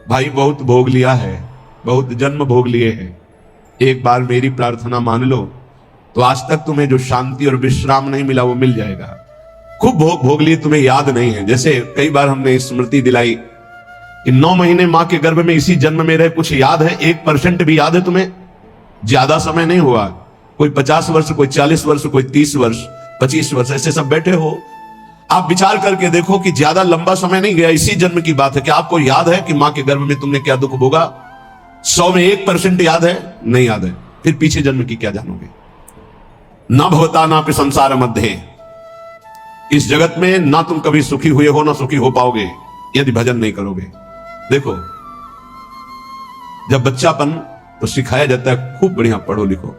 भाई बहुत भोग लिया है, बहुत जन्म भोग लिए हैं, एक बार मेरी प्रार्थना मान लो तो आज तक तुम्हें जो शांति और विश्राम नहीं मिला वो मिल जाएगा। खूब भोग भोग लिए, तुम्हें याद नहीं है। जैसे कई बार हमने स्मृति दिलाई कि 9 महीने मां के गर्भ में इसी जन्म में रहे, कुछ याद है? 1% भी याद है तुम्हें? ज्यादा समय नहीं हुआ, कोई 50 वर्ष, कोई 40 वर्ष, कोई 30 वर्ष, 25 वर्ष, ऐसे सब बैठे हो। आप विचार करके देखो कि ज्यादा लंबा समय नहीं गया, इसी जन्म की बात है। क्या आपको याद है कि मां के गर्भ में तुमने क्या दुख भोगा? 100 में 1% याद है? नहीं याद है। फिर पीछे जन्म की क्या जानोगे? ना भवता ना पे संसार मध्य, इस जगत में ना तुम कभी सुखी हुए हो ना सुखी हो पाओगे यदि भजन नहीं करोगे। देखो, जब बच्चापन तो सिखाया जाता है खूब बढ़िया पढ़ो लिखो,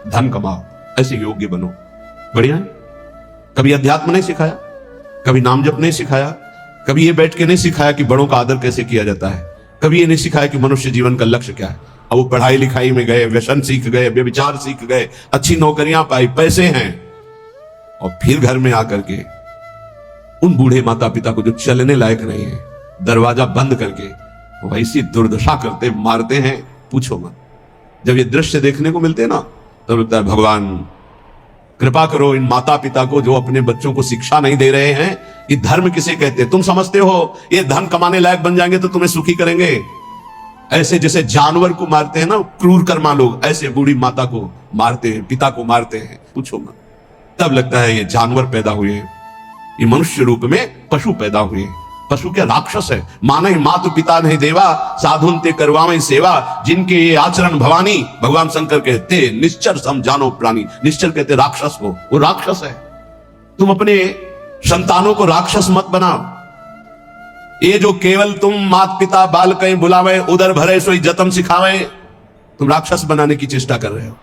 धन कमाओ, ऐसे योग्य बनो, बढ़िया। कभी अध्यात्म नहीं सिखाया, कभी नाम जप नहीं सिखाया, कभी ये बैठ के नहीं सिखाया कि बड़ों का आदर कैसे किया जाता है, कभी ये नहीं सिखाया कि मनुष्य जीवन का लक्ष्य क्या है। अब वो पढ़ाई लिखाई में गए, व्यसन सीख गए, व्यभिचार सीख गए, अच्छी नौकरियां पाई, पैसे हैं, और फिर घर में आकर के उन बूढ़े माता पिता को जो चलने लायक नहीं है, दरवाजा बंद करके वैसी दुर्दशा करते, मारते हैं, पूछो मत। जब ये दृश्य देखने को मिलते हैं ना, तब लगता है भगवान कृपा करो इन माता पिता को जो अपने बच्चों को शिक्षा नहीं दे रहे हैं। ये धर्म किसे कहते हैं? तुम समझते हो ये धन कमाने लायक बन जाएंगे तो तुम्हें सुखी करेंगे? ऐसे जैसे जानवर को मारते हैं ना क्रूर कर्मा लोग, ऐसे बूढ़ी माता को मारते हैं, पिता को मारते हैं, पूछो मत। तब लगता है ये जानवर पैदा हुए, ये मनुष्य रूप में पशु पैदा हुए। पशु क्या राक्षस है? माने मातु पिता नहीं देवा, साधुन ते करवावे सेवा, जिनके ये आचरण भवानी, भगवान शंकर कहते निश्चर सम जानो प्राणी। निश्चर कहते राक्षस को, वो राक्षस है। तुम अपने संतानों को राक्षस मत बनाओ। ये जो केवल तुम मात पिता बाल कहीं बुलावे, उधर भरे सोई जतन सिखावे, तुम राक्षस बनाने की चेष्टा कर रहे हो।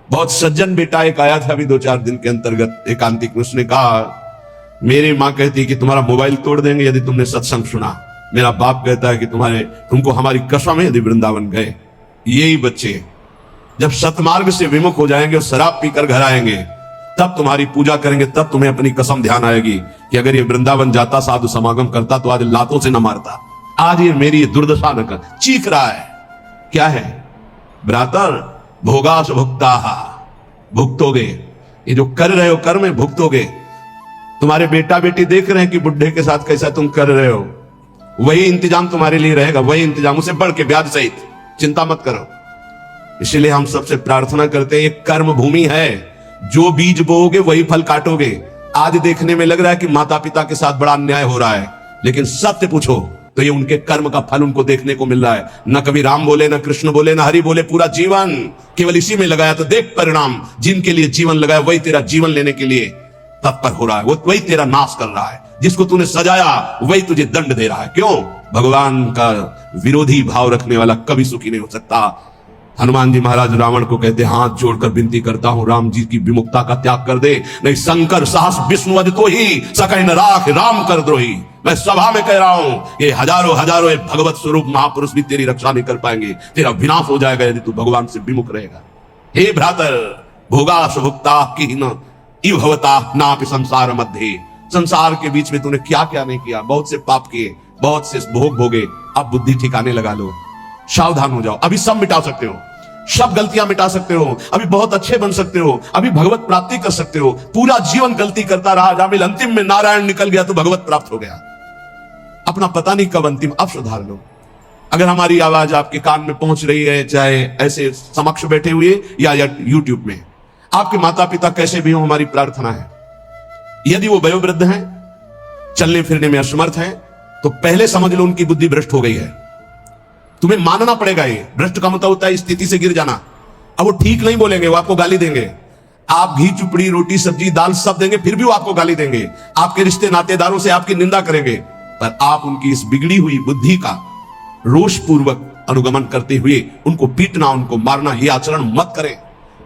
बहुत सज्जन बेटा एक आया था अभी 2-4 दिन के अंतर्गत, एकांतिक, उसने कहा मेरी मां कहती है कि तुम्हारा मोबाइल तोड़ देंगे यदि तुमने सत्संग सुना। मेरा बाप कहता है कि तुमको हमारी कसम है यदि वृंदावन गए। यही बच्चे जब सतमार्ग से विमुख हो जाएंगे और शराब पीकर घर आएंगे, तब तुम्हारी पूजा करेंगे, तब तुम्हें अपनी कसम ध्यान आएगी कि अगर ये वृंदावन जाता, साधु समागम करता, तो आज लातों से न मारता। आज ये मेरी ये दुर्दशा न कर। चीख रहा है, क्या है? भ्रातर भोगास भुक्ता, भुगतोगे। ये जो कर रहे हो कर्म भुगतोगे। तुम्हारे बेटा बेटी देख रहे हैं कि बुढ़े के साथ कैसा तुम कर रहे हो, वही इंतजाम तुम्हारे लिए रहेगा, वही इंतजाम, उसे बढ़ के ब्याज सहित। चिंता मत करो। इसलिए हम सबसे प्रार्थना करते हैं, ये कर्म भूमि है, जो बीज बोओगे वही फल काटोगे। आज देखने में लग रहा है कि माता पिता के साथ बड़ा अन्याय हो रहा है, लेकिन सत्य पूछो तो ये उनके कर्म का फल उनको देखने को मिल रहा है। न कभी राम बोले, न कृष्ण बोले, न हरि बोले, पूरा जीवन केवल इसी में लगाया। तो देख परिणाम, जिनके लिए जीवन लगाया वही तेरा जीवन लेने के लिए तत्पर हो रहा है, वो वही तेरा नाश कर रहा है। जिसको तूने सजाया वही तुझे दंड दे रहा है। क्यों? भगवान का विरोधी भाव रखने वाला कभी सुखी नहीं हो सकता। हनुमान जी महाराज रावण को कहते, हाथ जोड़कर विनती करता हूं राम जी की विमुखता का त्याग कर दे, नहीं शंकर साहस विष्णु अद तो ही सकै न राख राम कर द्रोही। मैं सभा में कह रहा हूं, ये हजारों हजारों भगवत स्वरूप महापुरुष भी तेरी रक्षा नहीं कर पाएंगे। तेरा विनाश हो जाएगा यदि तू भगवान से विमुख रहेगा। हे भ्रातर भोगास भुक्ता की न इव भवता नापि संसार मध्य, संसार के बीच में तूने क्या क्या नहीं किया। बहुत से पाप किए, बहुत से भोग भोगे। अब बुद्धि ठिकाने लगा लो, सावधान हो जाओ। अभी सब मिटा सकते हो, सब गलतियां मिटा सकते हो, अभी बहुत अच्छे बन सकते हो, अभी भगवत प्राप्ति कर सकते हो। पूरा जीवन गलती करता रहा, जामिल अंतिम में नारायण निकल गया तो भगवत प्राप्त हो गया। अपना पता नहीं कब अंतिम, अब सुधार लो। अगर हमारी आवाज आपके कान में पहुंच रही है, चाहे ऐसे समक्ष बैठे हुए या यूट्यूब में, आपके माता पिता कैसे भी हो, हमारी प्रार्थना है यदि वो वयोवृद्ध हैं, चलने फिरने में असमर्थ हैं, तो पहले समझ लो उनकी बुद्धि भ्रष्ट हो गई है। तुम्हें मानना पड़ेगा। ये भ्रष्ट का मतलब होता है स्थिति से गिर जाना। अब वो ठीक नहीं बोलेंगे, वो आपको गाली देंगे। आप घी चुपड़ी रोटी सब्जी दाल सब देंगे, फिर भी वो आपको गाली देंगे। आपके रिश्ते नातेदारों से आपकी निंदा करेंगे, पर आप उनकी इस बिगड़ी हुई बुद्धि का रोष पूर्वक अनुगमन करते हुए उनको पीटना, उनको मारना, ये आचरण मत करें,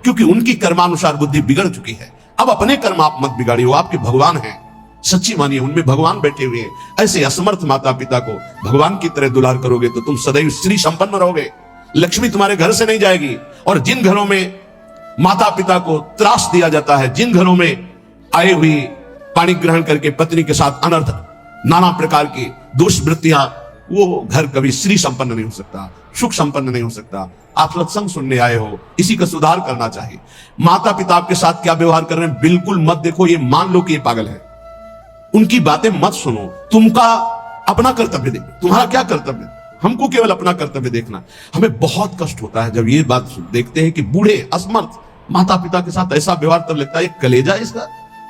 क्योंकि उनकी कर्मानुसार बुद्धि बिगड़ चुकी है। अब अपने कर्म आप मत बिगाड़िए, वो आपके भगवान हैं। सच्ची मानिए, उनमें भगवान बैठे हुए हैं। ऐसे असमर्थ माता पिता को भगवान की तरह दुलार करोगे तो तुम सदैव श्री संपन्न रहोगे। लक्ष्मी तुम्हारे घर से नहीं जाएगी। और जिन घरों में माता पिता को त्रास दिया जाता है, जिन घरों में आए हुई पानी ग्रहण करके पत्नी के साथ अनर्थ, नाना प्रकार की दुष्वृत्तियां वो घर कभी श्री संपन्न नहीं हो सकता, सुख संपन्न नहीं हो सकता। आप सत्संग सुनने आए हो, इसी का सुधार करना चाहिए। माता पिता आपके साथ क्या व्यवहार कर रहे हैं बिल्कुल मत देखो, ये मान लो कि ये पागल है, उनकी बातें मत सुनो। तुमका अपना कर्तव्य देखो, तुम्हारा क्या कर्तव्य, हमको केवल अपना कर्तव्य देखना। हमें बहुत कष्ट होता है जब ये बात देखते हैं कि बूढ़े असमर्थ माता पिता के साथ ऐसा व्यवहार, तब लगता है ये कलेजा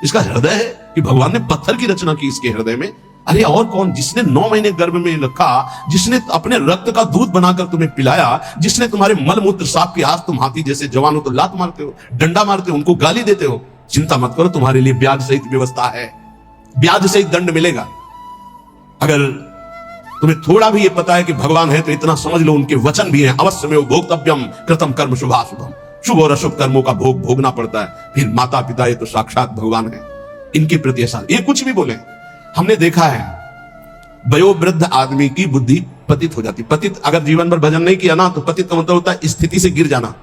इसका हृदय है कि भगवान ने पत्थर की रचना की इसके हृदय में। अरे और कौन, जिसने 9 महीने गर्भ में रखा, जिसने अपने रक्त का दूध बनाकर तुम्हें पिलाया, जिसने तुम्हारे मल मूत्र साफ किया, आज तुम हाथी जैसे जवान हो तो लात मारते हो, डंडा मारते हो, उनको गाली देते हो। चिंता मत करो, तुम्हारे लिए ब्याज सहित व्यवस्था है, ब्याज सहित दंड मिलेगा। अगर तुम्हें थोड़ा भी ये पता है कि भगवान है तो इतना समझ लो उनके वचन भी हैं, अवश्य में भोक्तव्यम कृतम कर्म शुभाशुभम, शुभ और अशुभ कर्मों का भोग भोगना पड़ता है। फिर माता पिता ये तो साक्षात भगवान है, इनके प्रति ऐसा ये कुछ भी बोले। हमने देखा है वयोवृद्ध आदमी की बुद्धि पतित हो जाती। पतित अगर जीवन भर भजन नहीं किया ना तो पतित का मतलब होता है स्थिति से गिर जाना,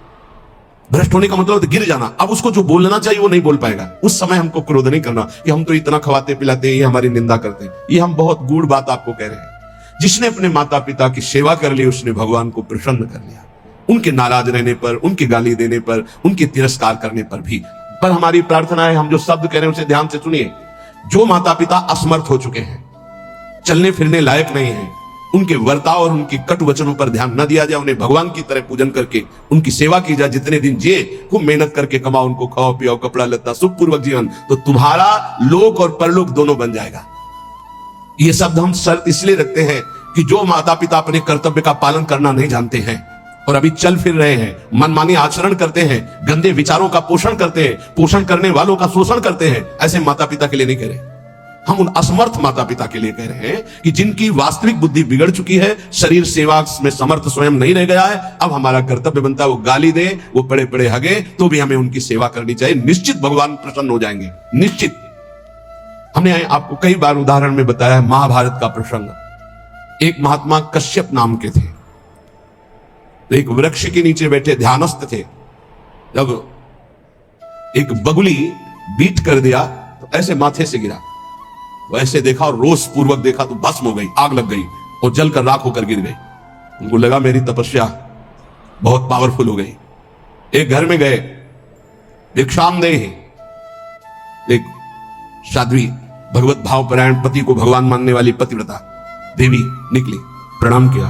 भ्रष्ट होने का मतलब होता है गिर जाना। अब उसको जो बोलना चाहिए वो नहीं बोल पाएगा। उस समय हमको क्रोध नहीं करना कि हम तो इतना खवाते पिलाते हैं, ये हमारी निंदा करते हैं। ये हम बहुत गूढ़ बात आपको कह रहे हैं। जिसने अपने माता पिता की सेवा कर ली उसने भगवान को प्रसन्न कर लिया, उनके नाराज रहने पर, उनके गाली देने पर, उनके तिरस्कार करने पर भी। पर हमारी प्रार्थना है, हम जो शब्द कह रहे हैं उसे ध्यान से सुनिए। जो माता पिता असमर्थ हो चुके हैं, चलने फिरने लायक नहीं है, उनके वर्ताव और उनके कटु वचनों पर ध्यान न दिया जाए, उन्हें भगवान की तरह पूजन करके उनकी सेवा की जाए। जितने दिन जिए खूब मेहनत करके कमाओ, उनको खाओ पियो, कपड़ा लत्ता, सुखपूर्वक जीवन, तो तुम्हारा लोक और परलोक दोनों बन जाएगा। ये शब्द हम शर्त इसलिए रखते हैं कि जो माता पिता अपने कर्तव्य का पालन करना नहीं जानते हैं और अभी चल फिर रहे हैं, मनमानी आचरण करते हैं, गंदे विचारों का पोषण करते हैं, पोषण करने वालों का शोषण करते हैं, ऐसे माता पिता के लिए नहीं कह रहे। हम उन असमर्थ माता पिता के लिए कह रहे हैं कि जिनकी वास्तविक बुद्धि बिगड़ चुकी है, शरीर सेवा में समर्थ स्वयं नहीं रह गया है। अब हमारा कर्तव्य बनता है वो गाली दे, वो पड़े पड़े हगे, तो भी हमें उनकी सेवा करनी चाहिए। निश्चित भगवान प्रसन्न हो जाएंगे, निश्चित। हमने आपको कई बार उदाहरण में बताया है महाभारत का प्रसंग। एक महात्मा कश्यप नाम के थे, एक वृक्ष के नीचे बैठे ध्यानस्थ थे। जब एक बगुली बीट कर दिया तो ऐसे माथे से गिरा, तो ऐसे देखा और रोष पूर्वक देखा तो भस्म हो गई, आग लग गई और जलकर राख होकर गिर गई। उनको लगा मेरी तपस्या बहुत पावरफुल हो गई। एक घर में गए, भिक्षामदेह एक साध्वी भगवत भाव परायण पति को भगवान मानने वाली पतिव्रता देवी निकली, प्रणाम किया।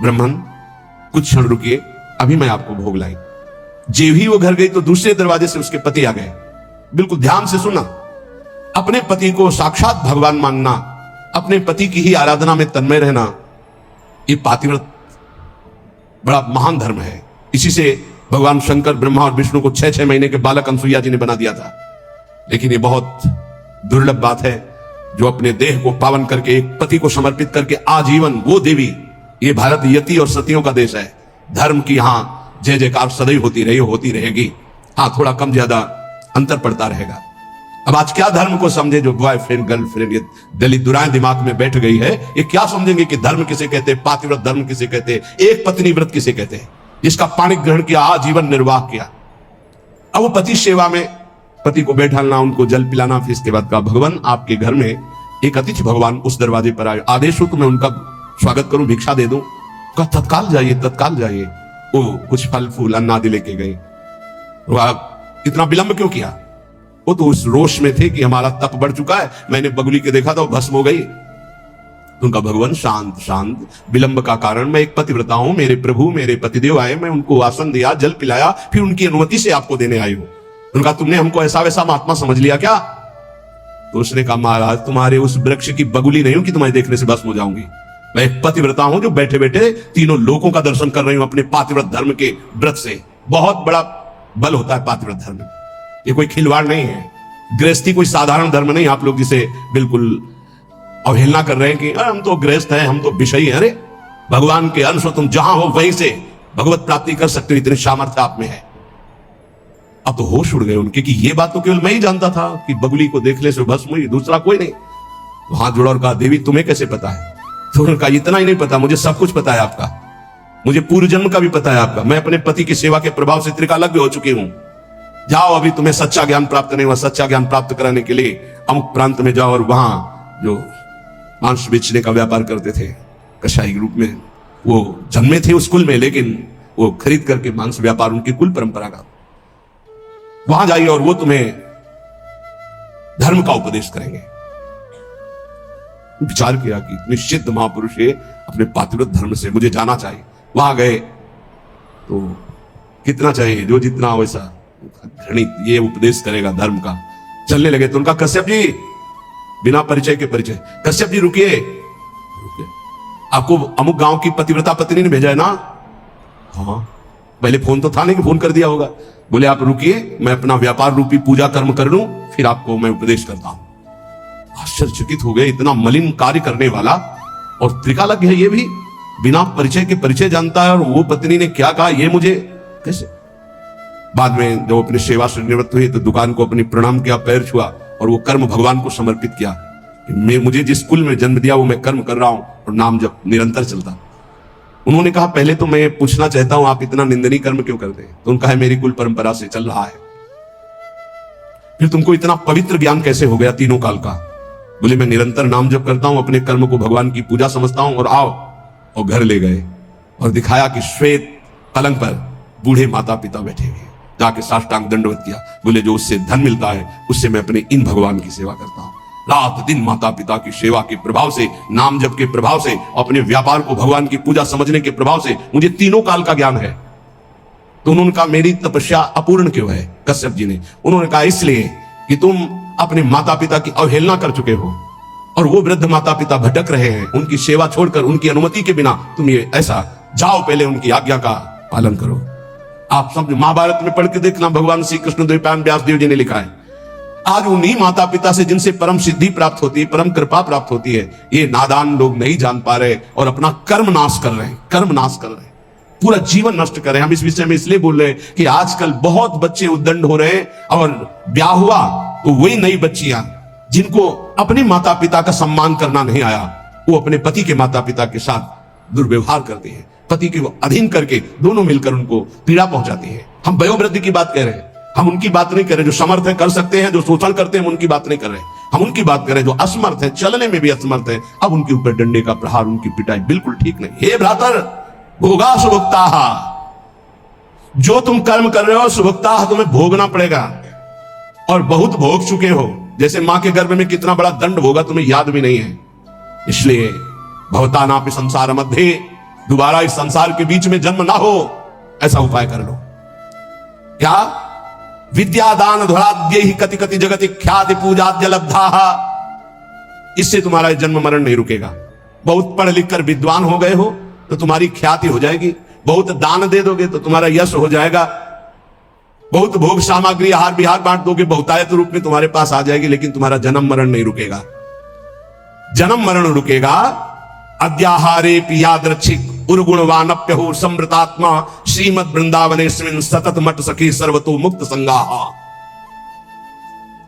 ब्राह्मण कुछ क्षण रुकिए, अभी मैं आपको भोग लाई। जेव ही वो घर गई तो दूसरे दरवाजे से उसके पति आ गए। बिल्कुल ध्यान से सुना, अपने पति को साक्षात भगवान मानना, अपने पति की ही आराधना में तन्मय रहना, ये पातिव्रत बड़ा महान धर्म है। इसी से भगवान शंकर ब्रह्मा और विष्णु को 6-6 महीने के बालक अनसुईया जी ने बना दिया था। लेकिन ये बहुत दुर्लभ बात है जो अपने देह को पावन करके एक पति को समर्पित करके आजीवन वो देवी। ये भारत यति और सतियों का देश है। धर्म की यहां जय जयकार सदैव होती रही, होती रहेगी। हाँ, थोड़ा कम ज्यादा अंतर पड़ता रहेगा। अब आज क्या धर्म को समझे जो बॉयफ्रेंड गर्लफ्रेंड ये दलित दुराएं दिमाग में बैठ गई है, ये क्या समझेंगे कि धर्म किसे कहते हैं, पातिव्रत धर्म किसे कहते हैं, एक पत्नी व्रत किसे कहते हैं, जिसका पाणी ग्रहण किया, आजीवन निर्वाह किया। अब वो पति सेवा में पति को बैठाना, उनको जल पिलाना, फिर इसके बाद कहा भगवान आपके घर में एक अतिथि भगवान उस दरवाजे पर आए, आदेश हो तो मैं उनका स्वागत करूं, भिक्षा दे दूं। कहा तत्काल जाइए, तत्काल जाइए। वो कुछ फल फूल अन्न आदि लेके गए। इतना विलंब क्यों किया? वो तो उस रोष में थे कि हमारा तप बढ़ चुका है, मैंने बगुली के देखा था वो भस्म हो गई। उनका भगवान शांत शांत, विलंब का कारण मैं एक पतिव्रता हूं, मेरे प्रभु मेरे पतिदेव आए, मैं उनको आसन दिया, जल पिलाया, फिर उनकी अनुमति से आपको देने आई हूं। उनका तुमने हमको ऐसा वैसा महात्मा समझ लिया क्या? तो उसने कहा महाराज तुम्हारे उस वृक्ष की बगुली नहीं हूं कि तुम्हारे देखने से भस्म हो जाऊंगी। मैं एक पतिव्रता हूं जो बैठे बैठे तीनों लोकों का दर्शन कर रही हूं अपने पातिव्रत धर्म के व्रत से। बहुत बड़ा बल होता है पातिव्रत धर्म, ये कोई खिलवाड़ नहीं है। गृहस्थी कोई साधारण धर्म नहीं, आप लोग जिसे बिल्कुल अवहेलना कर रहे हैं कि हम तो गृहस्थ हैं, हम तो विषयी हैं। अरे भगवान के अंश हो, तुम जहां हो वहीं से भगवत प्राप्ति कर सकते हो, इतनी सामर्थ्य आप में है। अब तो होश उड़ गए उनके कि ये बात तो केवल मैं ही जानता था कि बगुली को देखने से भस्म हुई, दूसरा कोई नहीं। तो हाथ जोड़ा और कहा देवी तुम्हें कैसे पता है? तो उन्होंने कहा इतना ही नहीं पता, मुझे सब कुछ पता है आपका, मुझे पूर्व जन्म का भी पता है आपका। मैं अपने पति की सेवा के प्रभाव से त्रिकालज्ञ हो चुकी हूं। जाओ अभी तुम्हें सच्चा ज्ञान प्राप्त नहीं हुआ, सच्चा ज्ञान प्राप्त कराने के लिए अमुक प्रांत में जाओ और वहां जो मांस बेचने का व्यापार करते थे कसाई के रूप में वो जन्मे थे उस कुल में, लेकिन वो खरीद करके मांस व्यापार उनकी कुल परंपरा का। वहां जाइए और वो तुम्हें धर्म का उपदेश करेंगे। विचार किया कि इतने सिद्ध महापुरुष है, अपने पातिव्रत धर्म से मुझे जाना चाहिए। वहां गए तो कितना चाहिए, जो जितना वैसा घृणित ये उपदेश करेगा धर्म का। चलने लगे तो उनका, कश्यप जी, बिना परिचय के परिचय, कश्यप जी रुकिए, आपको अमुक गांव की पतिव्रता पत्नी ने भेजा है ना? हाँ, पहले फोन तो था नहीं कि फोन कर दिया होगा। बोले आप रुकिए, मैं अपना व्यापार रूपी पूजा कर्म कर लूं, फिर आपको मैं उपदेश करता हूं। आश्चर्यचकित हो गए, इतना मलिन कार्य करने वाला और त्रिकालज्ञ है, ये भी बिना परिचय के परिचय जानता है। और वो पत्नी ने क्या कहा, ये मुझे कैसे? बाद में जब अपनी सेवा से निवृत्त हुई तो दुकान को अपनी प्रणाम किया, पैर छुआ और वो कर्म भगवान को समर्पित किया कि मुझे जिस कुल में जन्म दिया वो मैं कर्म कर रहा हूं और नाम जब निरंतर चलता। उन्होंने कहा, पहले तो मैं पूछना चाहता हूं आप इतना निंदनीय कर्म क्यों करते हैं? तो उनका है मेरी कुल परंपरा से चल रहा है। फिर तुमको इतना पवित्र ज्ञान कैसे हो गया तीनों काल का? बोले मैं निरंतर नाम जप करता हूं, अपने कर्म को भगवान की पूजा समझता हूं। और आओ, और घर ले गए और दिखाया कि श्वेत पलंग पर बूढ़े माता पिता बैठे हुए, जाके साष्टांग दंडवत किया। बोले जो उससे धन मिलता है उससे मैं अपने इन भगवान की सेवा करता हूं। रात दिन माता पिता की सेवा के प्रभाव से, नाम जप के प्रभाव से, अपने व्यापार को भगवान की पूजा समझने के प्रभाव से मुझे तीनों काल का ज्ञान है। तो उन्होंने कहा, मेरी तपस्या अपूर्ण क्यों है? कश्यप जी ने उन्होंने कहा, इसलिए कि तुम अपने माता पिता की अवहेलना कर चुके हो और वो वृद्ध माता पिता भटक रहे हैं, उनकी सेवा छोड़कर, उनकी अनुमति के बिना तुम ये ऐसा, जाओ पहले उनकी आज्ञा का पालन करो। आप सब महाभारत में पढ़ के देखना, भगवान श्री कृष्ण द्वैपायन व्यास देव जी ने लिखा है, आज उन्हीं माता पिता से जिनसे परम सिद्धि प्राप्त होती है, परम कृपा प्राप्त होती है, ये नादान लोग नहीं जान पा रहे और अपना कर्म नाश कर रहे हैं, कर्म नाश कर रहे हैं, पूरा जीवन नष्ट कर रहे हैं। हम इस विषय में इसलिए बोल रहे हैं कि आजकल बहुत बच्चे उद्दंड हो रहे हैं और ब्याह हुआ तो वही नई बच्चियां जिनको अपने माता पिता का सम्मान करना नहीं आया, वो अपने पति के माता पिता के साथ दुर्व्यवहार करती है, पति के अधीन करके दोनों मिलकर उनको पीड़ा पहुंचाती है। हम वयोवृद्धि की बात कह रहे हैं, हम उनकी बात नहीं कर रहे जो समर्थ है, कर सकते हैं, जो शोषण करते हैं, हम उनकी बात नहीं कर रहे। हम उनकी बात कर रहे जो असमर्थ है, चलने में भी असमर्थ है, अब उनके ऊपर डंडे का प्रहार, उनकी पिटाई बिल्कुल ठीक नहीं। हे भ्रातर, भोगा सुभुक्ता, जो तुम कर्म कर रहे हो सुभुक्ता तुम्हें भोगना पड़ेगा और बहुत भोग चुके हो। जैसे मां के गर्भ में कितना बड़ा दंड भोगा तुम्हें याद भी नहीं है। इसलिए भवतानापि संसार मध्य, दोबारा इस संसार के बीच में जन्म ना हो, ऐसा उपाय कर लो। क्या? विद्यादान धुराद्य ही कति कति जगति ख्याति पूजाद्य लब्धा, इससे तुम्हारा जन्म मरण नहीं रुकेगा। बहुत पढ़ लिख कर विद्वान हो गए हो तो तुम्हारी ख्याति हो जाएगी, बहुत दान दे दोगे तो तुम्हारा यश हो जाएगा, बहुत भोग सामग्री आहार विहार बांट दोगे, बहुतायत रूप में तुम्हारे पास आ जाएगी, लेकिन तुम्हारा जन्म मरण नहीं रुकेगा। जन्म मरण रुकेगा अद्याहारे पियादृच्छिक उर्गुणवानप्यहो समृतात्मा श्रीमद वृंदावनेस्मिन् सतत मट सखी सर्वतो मुक्त संगाहा।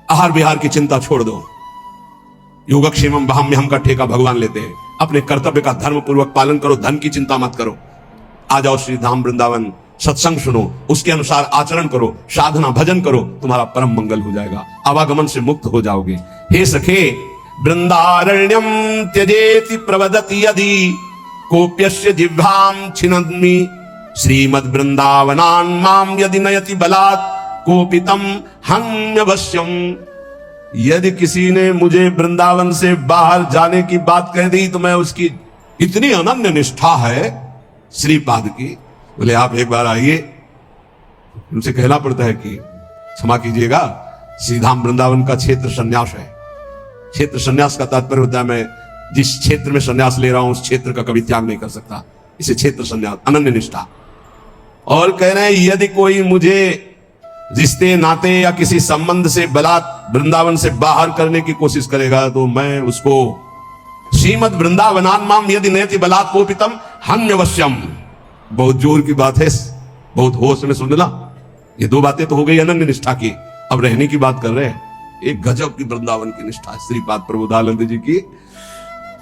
आहार विहार की चिंता छोड़ दो, योगक्षेमम बाह्म्यहम का ठेका भगवान लेते हैं। अपने कर्तव्य का धर्म पूर्वक पालन करो, धन की चिंता मत करो। आ जाओ श्री धाम वृंदावन, सत्संग सुनो, उसके अनुसार आचरण करो, साधना भजन करो, तुम्हारा परम मंगल हो जाएगा, आवागमन से मुक्त हो जाओगे। हे सखे, वृंदारण्यम त्यजेति प्रवदति यदि कोप्यस्य जिह्वां छिन्नद्मि श्रीमद् वृंदावनान् मां यदि नयति बलात् कोपितम हन्यवश्यम। यदि किसी ने मुझे वृंदावन से बाहर जाने की बात कह दी तो मैं उसकी, इतनी अनन्य निष्ठा है श्रीपाद की। बोले आप एक बार आइए, उनसे कहना पड़ता है कि क्षमा कीजिएगा, श्रीधाम वृंदावन का क्षेत्र संन्यास है। क्षेत्र संन्यास का तात्पर्य होता है मैं जिस क्षेत्र में संन्यास ले रहा हूं उस क्षेत्र का कभी त्याग नहीं कर सकता, इसे क्षेत्र संन्यास, अनन्य निष्ठा। और कह रहे हैं यदि कोई मुझे रिश्ते नाते या किसी संबंध से बलात् वृंदावन से बाहर करने की कोशिश करेगा तो मैं उसको श्रीमद् वृंदावनान् मां यदि नयति बलात् कोपितम हन्यवश्यम। बहुत जोर की बात है, बहुत होश में सुनना। ये दो बातें तो हो गई अनन्य निष्ठा की, अब रहने की बात कर रहे हैं। एक गजब की वृंदावन की निष्ठा है श्रीपाद प्रबोधानंद जी की।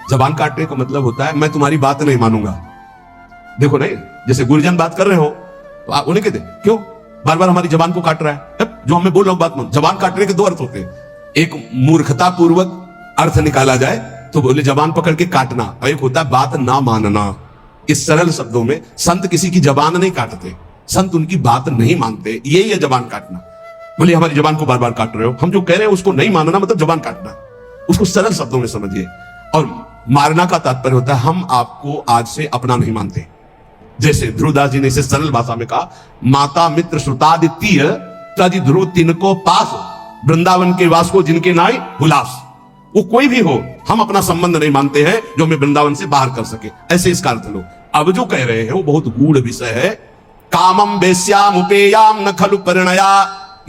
जबान काटने का मतलब होता है मैं तुम्हारी बात नहीं मानूंगा। देखो नहीं, जैसे गुरुजन बात कर रहे हो तो आप उन्हें कहते क्यों बार बार हमारी जबान को काट रहा है, जो हमें बोल रहा हूं बात मान। जबान काटने के दो अर्थ होते हैं, एक मूर्खता पूर्वक अर्थ निकाला जाए तो बोले जबान पकड़ के काटना, और एक होता है बात ना मानना। इस सरल शब्दों में संत किसी की जबान नहीं काटते, संत उनकी बात नहीं मानते, यही है जबान काटना। बोले हमारी जबान को बार बार काट रहे हो, हम जो कह रहे हैं उसको नहीं मानना मतलब जबान काटना। उसको सरल शब्दों में समझिए। और मारना का तात्पर्य होता है हम आपको आज से अपना नहीं मानते। जैसे ध्रुवदास जी ने इसे सरल भाषा में कहा, माता मित्र श्रुतादित्य तज ध्रुव तिनको पास, वृंदावन के वास को जिनके नाई हुलास। वो कोई भी हो, हम अपना संबंध नहीं मानते हैं जो हमें वृंदावन से बाहर कर सके, ऐसे इसका अर्थ लो। अब जो कह रहे हैं वो बहुत गूढ़ विषय है। कामम वेश्याम उपेयाम न खलु परिणया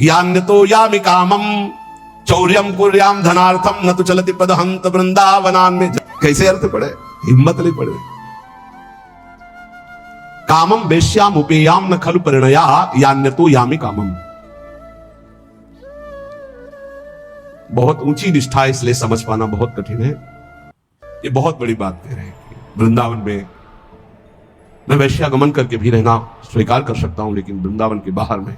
यान्यतो यामि कामम चौर्यम कुर्याम धनार्थम न तो चलति पदहंत वृंदावनान में। कैसे अर्थ पड़े, हिम्मत नहीं पड़े। कामम वेश्याम उपेयाम न खलु परिणया यान्यतो यामि कामम। बहुत ऊंची निष्ठा, इसलिए समझ पाना बहुत कठिन है। ये बहुत बड़ी बात कह रहे हैं कि वृंदावन में मैं वैश्यागमन करके भी रहना स्वीकार कर सकता हूं, लेकिन वृंदावन के बाहर में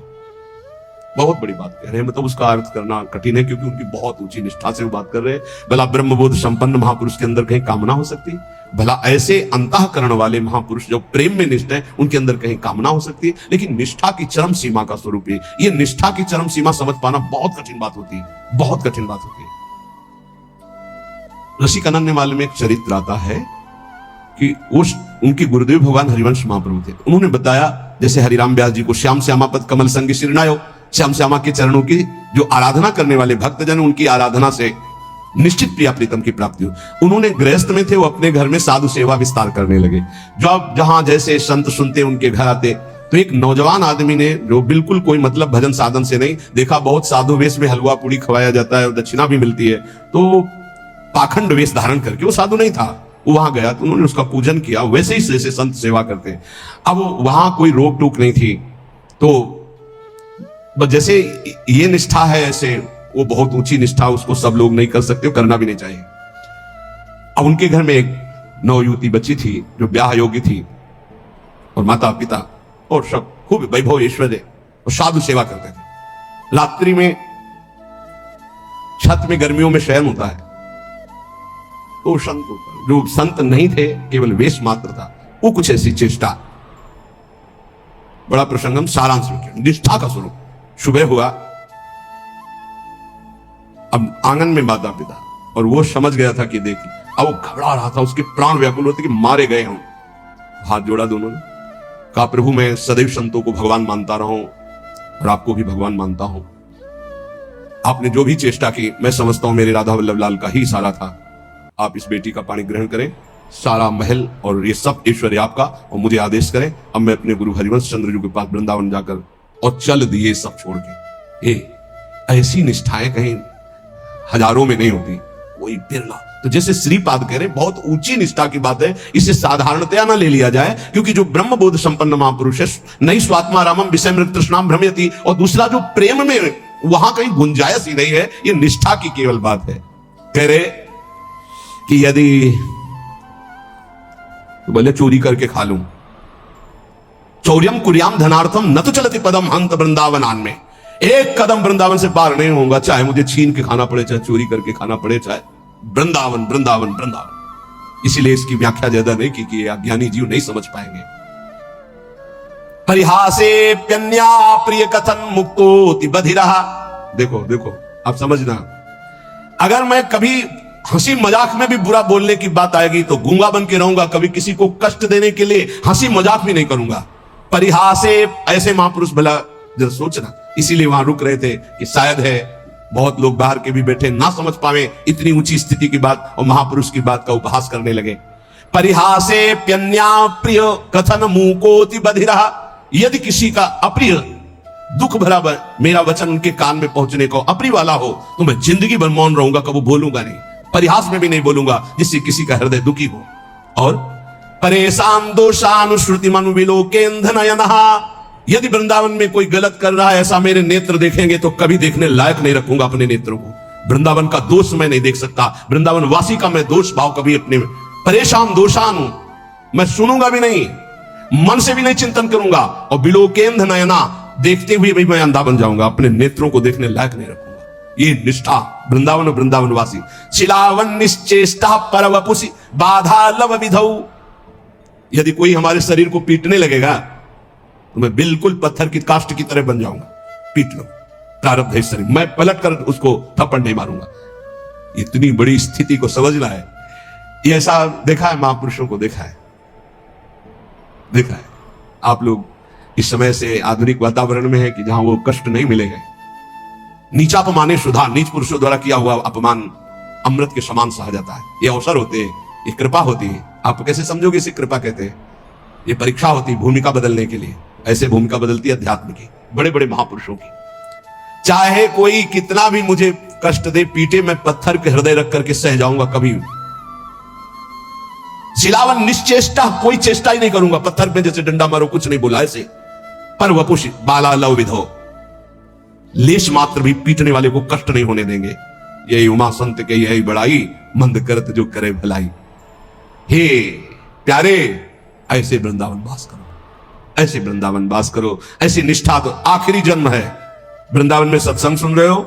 बहुत बड़ी बात कह रहे हैं। मतलब उसका अर्थ करना कठिन है, क्योंकि उनकी बहुत ऊंची निष्ठा से वो बात कर रहे हैं। भला ब्रह्मबोध संपन्न महापुरुष के अंदर कहीं कामना हो सकती? भला ऐसे अंतःकरण वाले महापुरुष जो प्रेम में निष्ठ है, उनके अंदर कहीं कामना हो सकती है? लेकिन निष्ठा की चरम सीमा का स्वरूप है ये। निष्ठा की चरम सीमा समझ पाना बहुत कठिन बात होती है, बहुत कठिन बात होती है। रसिक अनन्यमाल में एक चरित्र आता है कि उस उनके गुरुदेव भगवान हरिवंश महाप्रभु थे। उन्होंने बताया जैसे हरिराम व्यास जी को श्याम श्यामा पद कमल संग शिरनायो, श्याम श्यामा के चरणों की जो आराधना करने वाले भक्तजन, उनकी आराधना से निश्चित प्रिया प्रीतम की प्राप्ति हो। उन्होंने गृहस्थ में थे, वो अपने घर में साधु सेवा विस्तार करने लगे। जब जहां जैसे संत सुनते उनके घर आते, तो एक नौजवान आदमी ने, जो बिल्कुल कोई मतलब भजन साधन से नहीं, देखा बहुत साधु वेश में हलवा पूड़ी खवाया जाता है और दक्षिणा भी मिलती है, तो पाखंड वेश धारण करके, वो साधु नहीं था, वो वहां गया तो उन्होंने उसका पूजन किया, वैसे ही जैसे संत सेवा करते हैं। अब वहां कोई रोक टोक नहीं थी, तो जैसे ये निष्ठा है, ऐसे वो बहुत ऊंची निष्ठा, उसको सब लोग नहीं कर सकते, करना भी नहीं चाहिए। अब उनके घर में एक नवयुवती बच्ची थी जो ब्याह योग्य थी, और माता पिता और सब खूब वैभव ऐश्वर्य और साधु सेवा करते थे। रात्रि में छत में गर्मियों में शयन होता है, तो संत जो संत नहीं थे, केवल वेश मात्र था, वो कुछ ऐसी चेष्टा। बड़ा प्रसंगम सारांश में किया, निष्ठा का स्वरूप। सुबह हुआ, अब आंगन में माता पिता, और वो समझ गया था कि देखिए, अब वो घबरा रहा था, उसके प्राण व्याकुल होते कि मारे गए हम। हाथ जोड़ा दोनों ने, कहा प्रभु मैं सदैव संतों को भगवान मानता रहा हूं और आपको भी भगवान मानता हूं। आपने जो भी चेष्टा की, मैं समझता हूं मेरे राधा वल्लभ लाल का ही इशारा था। आप इस बेटी का पानी ग्रहण करें, सारा महल और ये सब ऐश्वर्य आपका, और मुझे आदेश करें, अब मैं अपने गुरु हरिवंश चंद्र जी के पास वृंदावन जाकर, और चल दिए सब छोड़ के। ऐसी निष्ठाएं कहीं हजारों में नहीं होती, कोई बिरला। तो जैसे श्रीपाद कह रहे, बहुत ऊंची निष्ठा की बात है, इसे साधारणतया ना ले लिया जाए, क्योंकि जो ब्रह्म बोध संपन्न महापुरुष है, नहीं स्वात्मा रामम विषय मृत तृष्णाम भ्रमयति, और दूसरा जो प्रेम में, वहां कहीं गुंजाइश ही नहीं है, ये निष्ठा की केवल बात है। कह रहे कि यदि तो बोले चोरी करके खा लूं, चौर्यम कुर्याम धनार्थम न तो चलति पदम हंत वृंदावनान में, एक कदम वृंदावन से पार नहीं होऊंगा, चाहे मुझे छीन के खाना पड़े, चाहे चोरी करके खाना पड़े, चाहे वृंदावन वृंदावन वृंदावन। इसीलिए इसकी व्याख्या ज्यादा नहीं की कि अज्ञानी जीव नहीं समझ पाएंगे। परिहासे प्यन्या प्रिय कथन मुक्तोति बधिरा। देखो देखो, आप समझना, अगर मैं कभी हंसी मजाक में भी बुरा बोलने की बात आएगी तो गूंगा बन के रहूंगा, कभी किसी को कष्ट देने के लिए हंसी मजाक भी नहीं करूंगा। परिहासे, ऐसे महापुरुष भला जरा सोचना, इसीलिए वहां रुक रहे थे कि शायद है बहुत लोग बाहर के भी बैठे ना समझ पावे इतनी ऊंची स्थिति की बात, और महापुरुष की बात का उपहास करने लगे। परिहासे प्यन्या प्रिय कथन मूकोति बधिरा। यदि किसी का अप्रिय दुख भरा मेरा वचन उनके कान में पहुंचने को अप्रिय वाला हो, तो मैं जिंदगी भर मौन रहूंगा, कभी बोलूंगा नहीं, परिहास में भी नहीं बोलूंगा, जिससे किसी का हृदय दुखी हो। और परेशान दोषानुश्रुति मनु विलोकेंद्र नयनहा। यदि वृंदावन में कोई गलत कर रहा है, ऐसा मेरे नेत्र देखेंगे तो कभी देखने लायक नहीं रखूंगा अपने नेत्रों को। वृंदावन का दोष मैं नहीं देख सकता, वृंदावन वासी का मैं दोष भाव कभी अपने परेशान दोषान हूं, मैं सुनूंगा भी नहीं, मन से भी नहीं चिंतन करूंगा, और विलोकेंद्र नयना, देखते हुए भी मैं अंधा बन जाऊंगा, अपने नेत्रों को देखने लायक नहीं रखूंगा। ये निष्ठा वृंदावन और वृंदावनवासी। शिलावन निश्चेष्टा परवपुषि बाधा लव विधौ। यदि कोई हमारे शरीर को पीटने लगेगा तो मैं बिल्कुल पत्थर की काष्ठ की तरह बन जाऊंगा। पीट लो, प्रारब्ध है शरीर, मैं पलट कर उसको थप्पड़ नहीं मारूंगा। इतनी बड़ी स्थिति को समझना है। ये ऐसा देखा है, महापुरुषों को देखा है। आप लोग इस समय से आधुनिक वातावरण में है कि जहां वो कष्ट नहीं मिलेगा। नीचा अपमाने सुधा, नीच पुरुषों द्वारा किया हुआ अपमान अमृत के समान सहा जाता है। ये अवसर होते हैं, ये कृपा होती है। आप कैसे समझोगे इसे कृपा कहते हैं? ये परीक्षा होती है भूमिका बदलने के लिए। ऐसे भूमिका बदलती है अध्यात्म की, बड़े बड़े महापुरुषों की। चाहे कोई कितना भी मुझे कष्ट दे, पीटे, मैं पत्थर के हृदय रख करके सह जाऊंगा कभी। शिलावन निश्चेष्टा, कोई चेष्टा ही नहीं करूंगा। पत्थर पे जैसे डंडा मारो, कुछ नहीं बोला ऐसे। पर वपुषि बाला लव विधो, लेश मात्र भी पीटने वाले को कष्ट नहीं होने देंगे। यही उमा संत के यही बड़ाई, मंद करत जो करे भलाई। हे प्यारे, ऐसे वृंदावन वास करो, ऐसे वृंदावन वास करो, ऐसी निष्ठा। तो आखिरी जन्म है, वृंदावन में सत्संग सुन रहे हो,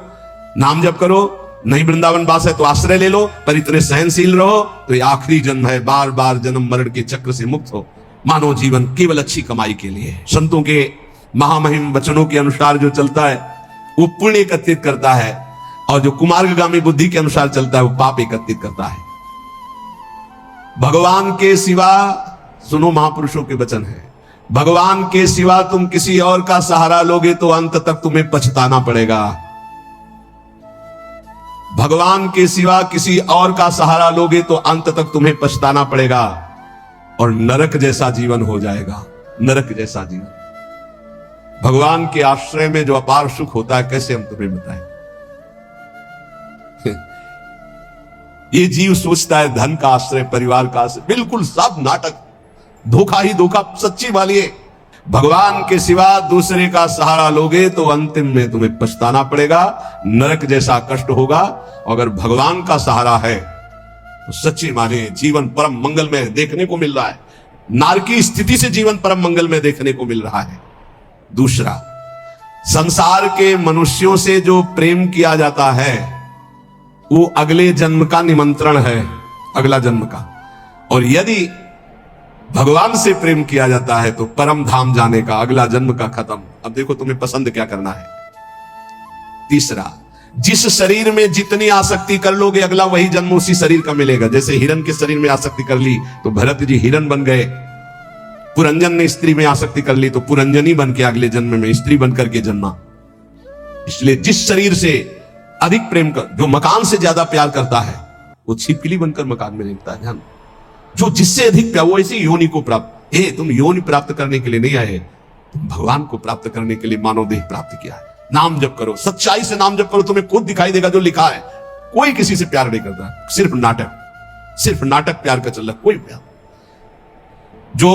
नाम जप करो। नहीं वृंदावन वास है तो आश्रय ले लो, पर इतने सहनशील रहो। तो ये आखिरी जन्म है, बार बार जन्म मरण के चक्र से मुक्त हो। मानव जीवन केवल अच्छी कमाई के लिए है। संतों के महामहिम वचनों के अनुसार जो चलता है वो पुण्य एकत्रित करता है, और जो कुमार्गगामी बुद्धि के अनुसार चलता है वो पाप एकत्रित करता है। भगवान के सिवा, सुनो महापुरुषों के वचन है, भगवान के सिवा तुम किसी और का सहारा लोगे तो अंत तक तुम्हें पछताना पड़ेगा। भगवान के सिवा किसी और का सहारा लोगे तो अंत तक तुम्हें पछताना पड़ेगा, और नरक जैसा जीवन हो जाएगा। नरक जैसा जीवन। भगवान के आश्रय में जो अपार सुख होता है, कैसे हम तुम्हें बताएं। ये जीव सोचता है धन का आश्रय, परिवार का आश्रय, बिल्कुल सब नाटक, धोखा ही धोखा। सच्ची वाली भगवान के सिवा दूसरे का सहारा लोगे तो अंतिम में तुम्हें पछताना पड़ेगा, नरक जैसा कष्ट होगा। अगर भगवान का सहारा है तो सच्ची माने जीवन परम मंगल में देखने को मिल रहा है। नारकी स्थिति से जीवन परम मंगल में देखने को मिल रहा है। दूसरा, संसार के मनुष्यों से जो प्रेम किया जाता है वो अगले जन्म का निमंत्रण है, अगला जन्म का। और यदि भगवान से प्रेम किया जाता है तो परम धाम जाने का, अगला जन्म का खत्म। अब देखो तुम्हें पसंद क्या करना है। तीसरा, जिस शरीर में जितनी आसक्ति कर लोगे अगला वही जन्म उसी शरीर का मिलेगा। जैसे हिरण के शरीर में आसक्ति कर ली तो भरत जी हिरण बन गए। पुरंजन ने स्त्री में आसक्ति कर ली तो पुरंजनी बन के अगले जन्म में स्त्री बन करके जन्मा। इसलिए जिस शरीर से अधिक प्रेम कर, जो मकान से ज्यादा प्यार करता है वो छिपकली बनकर मकान में रहता है। ध्यान, जो जिससे अधिक प्यार, वो ऐसी योनि को प्राप्त। तुम योनि प्राप्त करने के लिए नहीं आए, तुम भगवान को प्राप्त करने के लिए मानव देह प्राप्त किया है। नाम जप करो, सच्चाई से नाम जप करो, तुम्हें खुद दिखाई देगा जो लिखा है। कोई किसी से प्यार नहीं करता, सिर्फ नाटक प्यार का चल रहा, कोई प्यार। जो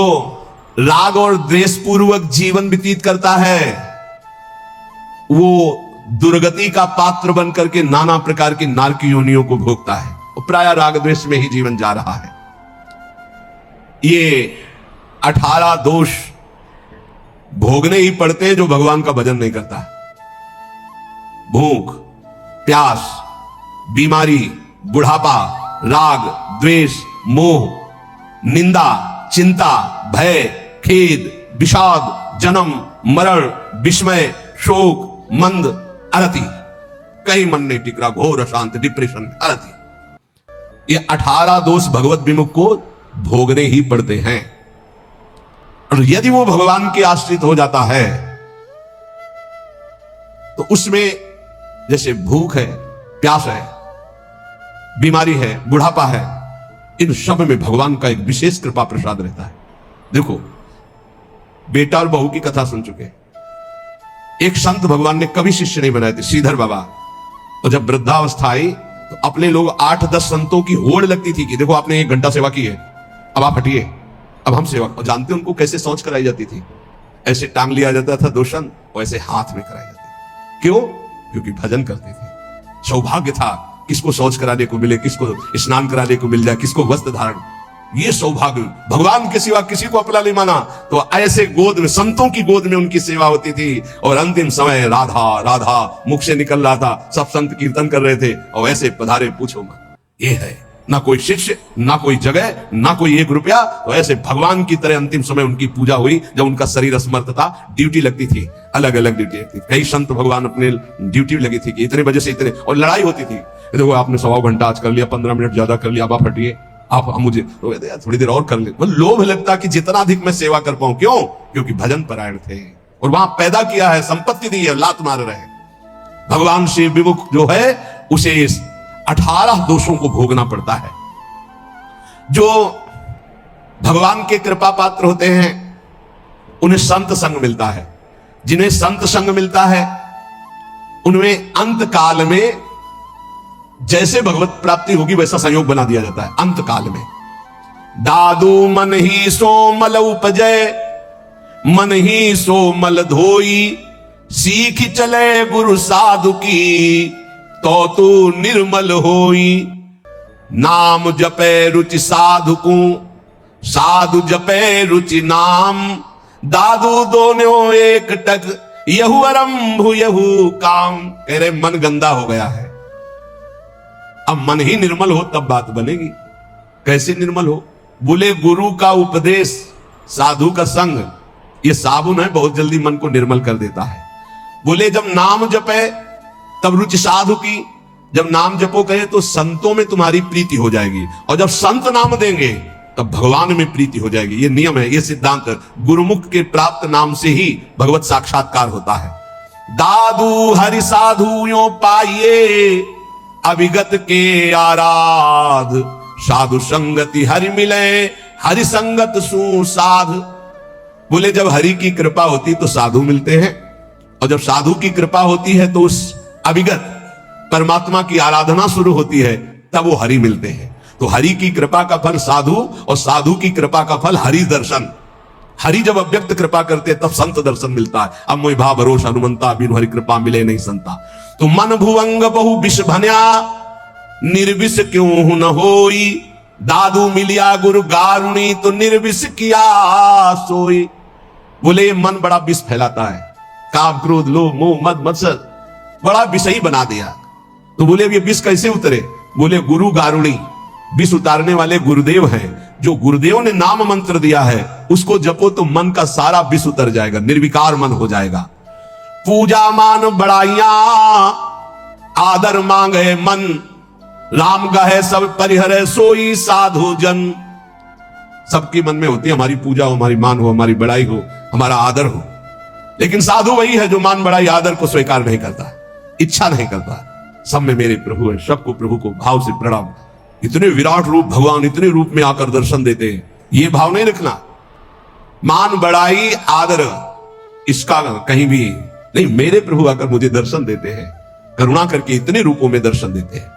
राग और द्वेष पूर्वक जीवन व्यतीत करता है वो दुर्गति का पात्र बन करके नाना प्रकार की नारकी योनियों को भोगता है। और प्राय राग द्वेष में ही जीवन जा रहा है। ये 18 दोष भोगने ही पड़ते हैं जो भगवान का भजन नहीं करता। भूख, प्यास, बीमारी, बुढ़ापा, राग, द्वेष, मोह, निंदा, चिंता, भय, खेद, विषाद, जन्म, मरण, विस्मय, शोक, मंद, अरति, कहीं मन नहीं टिक रहा, घोर अशांत, डिप्रेशन, अरति। ये 18 दोष भगवत विमुख को भोगने ही पड़ते हैं। और यदि वो भगवान के आश्रित हो जाता है तो उसमें जैसे भूख है, प्यास है, बीमारी है, बुढ़ापा है, इन सब में भगवान का एक विशेष कृपा प्रसाद रहता है। देखो, बेटा और बहू की कथा सुन चुके। एक संत भगवान ने कभी शिष्य नहीं बनाए थे, श्रीधर बाबा। और जब वृद्धावस्था आई तो अपने लोग 8-10 संतों की होड़ लगती थी कि देखो आपने 1 घंटा सेवा की है, अब आप हटिए, अब हम सेवा। और जानते उनको कैसे शौच कराई जाती थी? ऐसे टांग लिया जाता था 2 शन, और ऐसे हाथ में कराई जाती। क्यों? क्योंकि भजन करते थे। सौभाग्य था किसको शौच कराने को मिले, किसको स्नान कराने को मिल जाए, किसको वस्त्र धारण। ये सौभाग्य, भगवान के सिवा किसी को अपना नहीं माना, तो ऐसे गोद में, संतों की गोद में उनकी सेवा होती थी। और अंतिम समय राधा राधा मुख से निकल रहा था, सब संत कीर्तन कर रहे थे, और ऐसे पधारे पूछो मत। ये है ना कोई शिष्य, ना कोई जगह, ना कोई 1 रुपया, तो ऐसे भगवान की तरह अंतिम समय उनकी पूजा हुई। जब उनका शरीर असमर्थ था, ड्यूटी लगती थी, अलग अलग ड्यूटी लगती थी। कई संत भगवान अपने ड्यूटी लगी थी कि इतने बजे से इतने, और लड़ाई होती थी। देखो आपने 1.25 घंटा आज कर लिया, 15 मिनट ज्यादा कर लिया, आप हटिए, आप मुझे थोड़ी देर और कर ले। वो लोभ लगता कि जितना अधिक मैं सेवा कर पाऊं। क्यों? क्योंकि भजन परायण थे, और वहां पैदा किया है, संपत्ति दी है, लात मार रहे। भगवान से विमुख जो है उसे 18 दोषों को भोगना पड़ता है। जो भगवान के कृपा पात्र होते हैं उन्हें संत संग मिलता है। जिन्हें संत संग मिलता है उनमें अंत काल में जैसे भगवत प्राप्ति होगी वैसा संयोग बना दिया जाता है। अंत काल में दादू मन ही सो मल उपजय, मन ही सो मल धोई, सीख चले गुरु साधु की, तो तू निर्मल होई। नाम जपे रुचि साधु को, साधु जपे रुचि नाम, दादू दोनों एक टक, यहु आरंभ यहु काम। कह रहे मन गंदा हो गया है, अब मन ही निर्मल हो तब बात बनेगी। कैसे निर्मल हो? बोले गुरु का उपदेश, साधु का संग, ये साबुन है, बहुत जल्दी मन को निर्मल कर देता है। बोले जब नाम जपे तब रुचि साधु की, जब नाम जपो कहे तो संतों में तुम्हारी प्रीति हो जाएगी, और जब संत नाम देंगे तब भगवान में प्रीति हो जाएगी। ये नियम है, ये सिद्धांत। गुरुमुख के प्राप्त नाम से ही भगवत साक्षात्कार होता है। दादू हरि साधु यो पाइये, अभिगत के आराध, साधु संगति हरि मिले, हरि संगत सुसाध। बोले जब हरि की कृपा होती तो साधु मिलते हैं, और जब साधु की कृपा होती है तो उस अभिगत परमात्मा की आराधना शुरू होती है, तब वो हरि मिलते हैं। तो हरि की कृपा का फल साधु, और साधु की कृपा का फल हरि दर्शन। हरि जब अव्यक्त कृपा करते तब संत दर्शन मिलता है। अब मोहि भा भरोसा हनुमंता, बिनु हरि कृपा मिले नहीं संता। तो मन भुवंग बहु विष भन्या, निर्विष क्यों न होई, दादू मिलिया गुरु गारुणी, तो निर्विष किया सोई। बोले मन बड़ा विष फैलाता है, काम क्रोध लोभ मोह मद मत्सर, बड़ा विषयी बना दिया। तो बोले अब ये विष कैसे उतरे? बोले गुरु गारुणी, विष उतारने वाले गुरुदेव हैं। जो गुरुदेव ने नाम मंत्र दिया है उसको जपो तो मन का सारा विष उतर जाएगा, निर्विकार मन हो जाएगा। पूजा मान बढ़ाइया, आदर मांगे मन, राम गहे सब परिहरे, सोई साधु जन। सबके मन में होती है हमारी पूजा हो, हमारी मान हो, हमारी बड़ाई हो, हमारा आदर हो, लेकिन साधु वही है जो मान बड़ाई आदर को स्वीकार नहीं करता, इच्छा नहीं करता। सब में मेरे प्रभु है, सबको प्रभु को भाव से प्रणाम। इतने विराट रूप भगवान इतने रूप में आकर दर्शन देते हैं, ये भाव नहीं रखना। मान बड़ाई आदर इसका कहीं भी नहीं। मेरे प्रभु आकर मुझे दर्शन देते हैं, करुणा करके इतने रूपों में दर्शन देते हैं।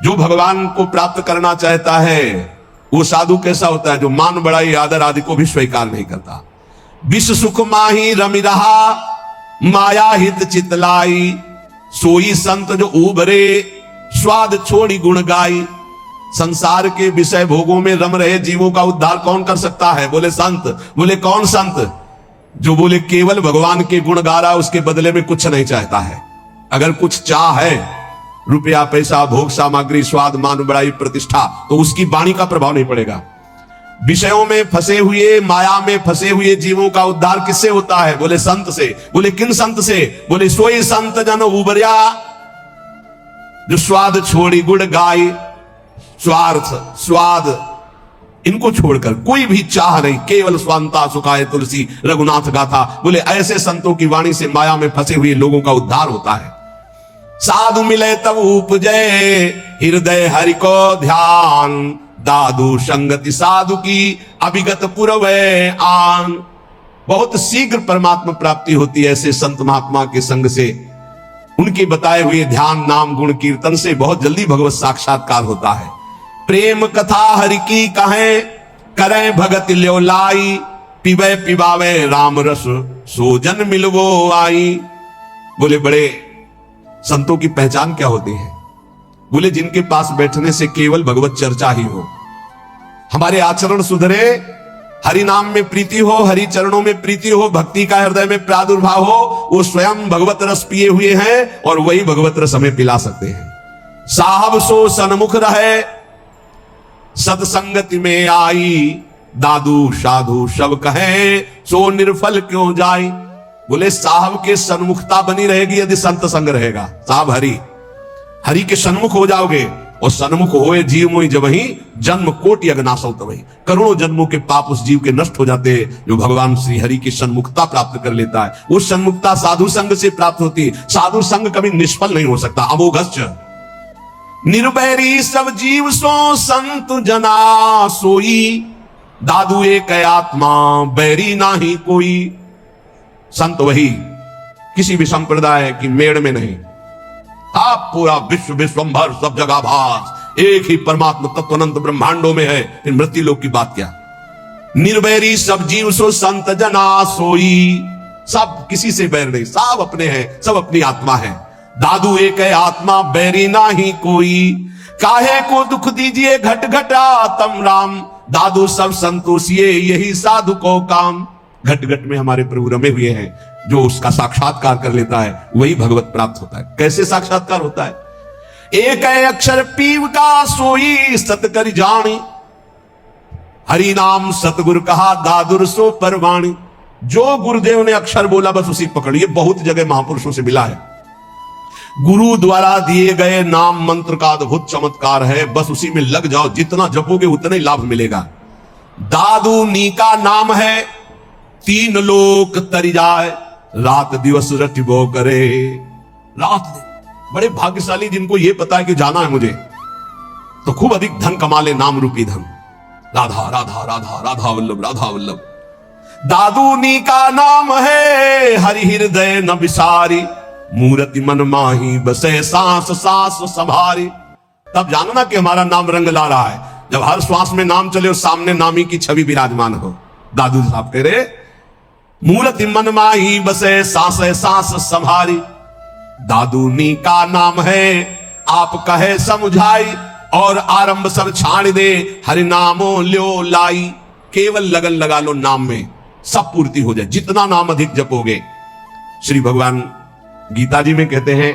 जो भगवान को प्राप्त करना चाहता है वो साधु कैसा होता है? जो मान बड़ाई आदर आदि को भी स्वीकार नहीं करता। विश्व सुख माही रमि रहा, माया हित चितलाई, सोई संत जो उबरे, स्वाद छोड़ी गुण गाई। संसार के विषय भोगों में रम रहे जीवों का उद्धार कौन कर सकता है? बोले संत। बोले कौन संत? जो बोले केवल भगवान के गुण गा रहा, उसके बदले में कुछ नहीं चाहता है। अगर कुछ चाह है, रुपया पैसा भोग सामग्री स्वाद मान बड़ाई प्रतिष्ठा, तो उसकी वाणी का प्रभाव नहीं पड़ेगा। विषयों में फंसे हुए, माया में फंसे हुए जीवों का उद्धार किससे होता है? बोले संत से। बोले किन संत से? बोले सोई संत जन उबरिया, जो स्वाद छोड़ी गुण गाय। स्वार्थ स्वाद इनको छोड़कर कोई भी चाह नहीं, केवल स्वांता सुखाए तुलसी रघुनाथ गाथा। बोले ऐसे संतों की वाणी से माया में फंसे हुए लोगों का उद्धार होता है। साधु मिले तब उपजय, हृदय हरि को ध्यान, दादू संगति साधु की, अभिगत पुरवै आन। बहुत शीघ्र परमात्मा प्राप्ति होती है ऐसे संत महात्मा के संग से। उनके बताए हुए ध्यान नाम गुण कीर्तन से बहुत जल्दी भगवत साक्षात्कार होता है। प्रेम कथा हरि की कहें, करें भगत ल्यो लाई, पिबे पिबावे राम रस, सो जन मिलवो आई। बोले बड़े संतों की पहचान क्या होती है? बोले जिनके पास बैठने से केवल भगवत चर्चा ही हो, हमारे आचरण सुधरे, हरि नाम में प्रीति हो, हरि चरणों में प्रीति हो, भक्ति का हृदय में प्रादुर्भाव हो, वो स्वयं भगवत रस पिए हुए हैं और वही भगवत रस हमें पिला सकते हैं। साहब सो सन्मुख रहे, सत्संगति में आई, दादू साधु सब कहे, सो निर्फल क्यों जाई। बोले साहब के सन्मुखता बनी रहेगी यदि संत संग रहेगा। साहब हरि के सन्मुख हो जाओगे, और सन्मुख होए जीव मोहि जब ही, जन्म कोटि अगनासौ तबहि। करोड़ों जन्मों के पाप उस जीव के नष्ट हो जाते हैं जो भगवान श्री हरि की सन्मुखता प्राप्त कर लेता है। वो सन्मुखता साधु संग से प्राप्त होती है। साधु संग कभी निष्फल नहीं हो सकता। अमोघश्च निर्वैरी सब जीव सो संत जना सोई, दादू एक आत्मा बैरी ना ही कोई। संत वही, किसी भी संप्रदाय की मेड़ में नहीं। आप पूरा विश्व विश्वंभर सब जगह भास, एक ही परमात्मा तत्व अनंत ब्रह्मांडों में है। फिर मृत्यु लोक की बात क्या। निर्वैरी सब जीव सो संत जना सोई, सब किसी से बैर नहीं, सब अपने हैं, सब अपनी आत्मा है। दादू एक है आत्मा बैरी ना ही कोई, काहे को दुख दीजिए घट घटा तम राम, दादू सब संतोषिए यही साधु को काम। घट घट में हमारे प्रभु रमे हुए हैं, जो उसका साक्षात्कार कर लेता है वही भगवत प्राप्त होता है। कैसे साक्षात्कार होता है। एक है अक्षर पीव का सोई सत कर जानी, हरि नाम सतगुरु कहा दादुर सो परवाणी। जो गुरुदेव ने अक्षर बोला बस उसी पकड़िए। बहुत जगह महापुरुषों से मिला है, गुरु द्वारा दिए गए नाम मंत्र का अद्भुत चमत्कार है, बस उसी में लग जाओ। जितना जपोगे उतना ही लाभ मिलेगा। दादू नी का नाम है, तीन लोक तरी जाए, रात दिवस रटिबो करे। रात दिन बड़े भाग्यशाली जिनको ये पता है कि जाना है मुझे, तो खूब अधिक धन कमा ले, नाम रूपी धन। राधा राधा राधा राधा वल्लभ राधा वल्लभ। दादू नी का नाम है, हरि हृदय न विसारी, मूर्ति मन माही बसे सांस सांस संभारी। तब जानना कि हमारा नाम रंग ला रहा है, जब हर श्वास में नाम चले और सामने नामी की छवि विराजमान हो। दादू साहब कह रहे, मूर्ति मन माही बसे सांस सांस संभारी, दादू नी का नाम है, आप कहे समझाई, और आरंभ सब छाड़ दे, हरि नामो ल्यो लाई। केवल लगन लगा लो नाम में, सब पूर्ति हो जाए। जितना नाम अधिक जपोगे। श्री भगवान गीता जी में कहते हैं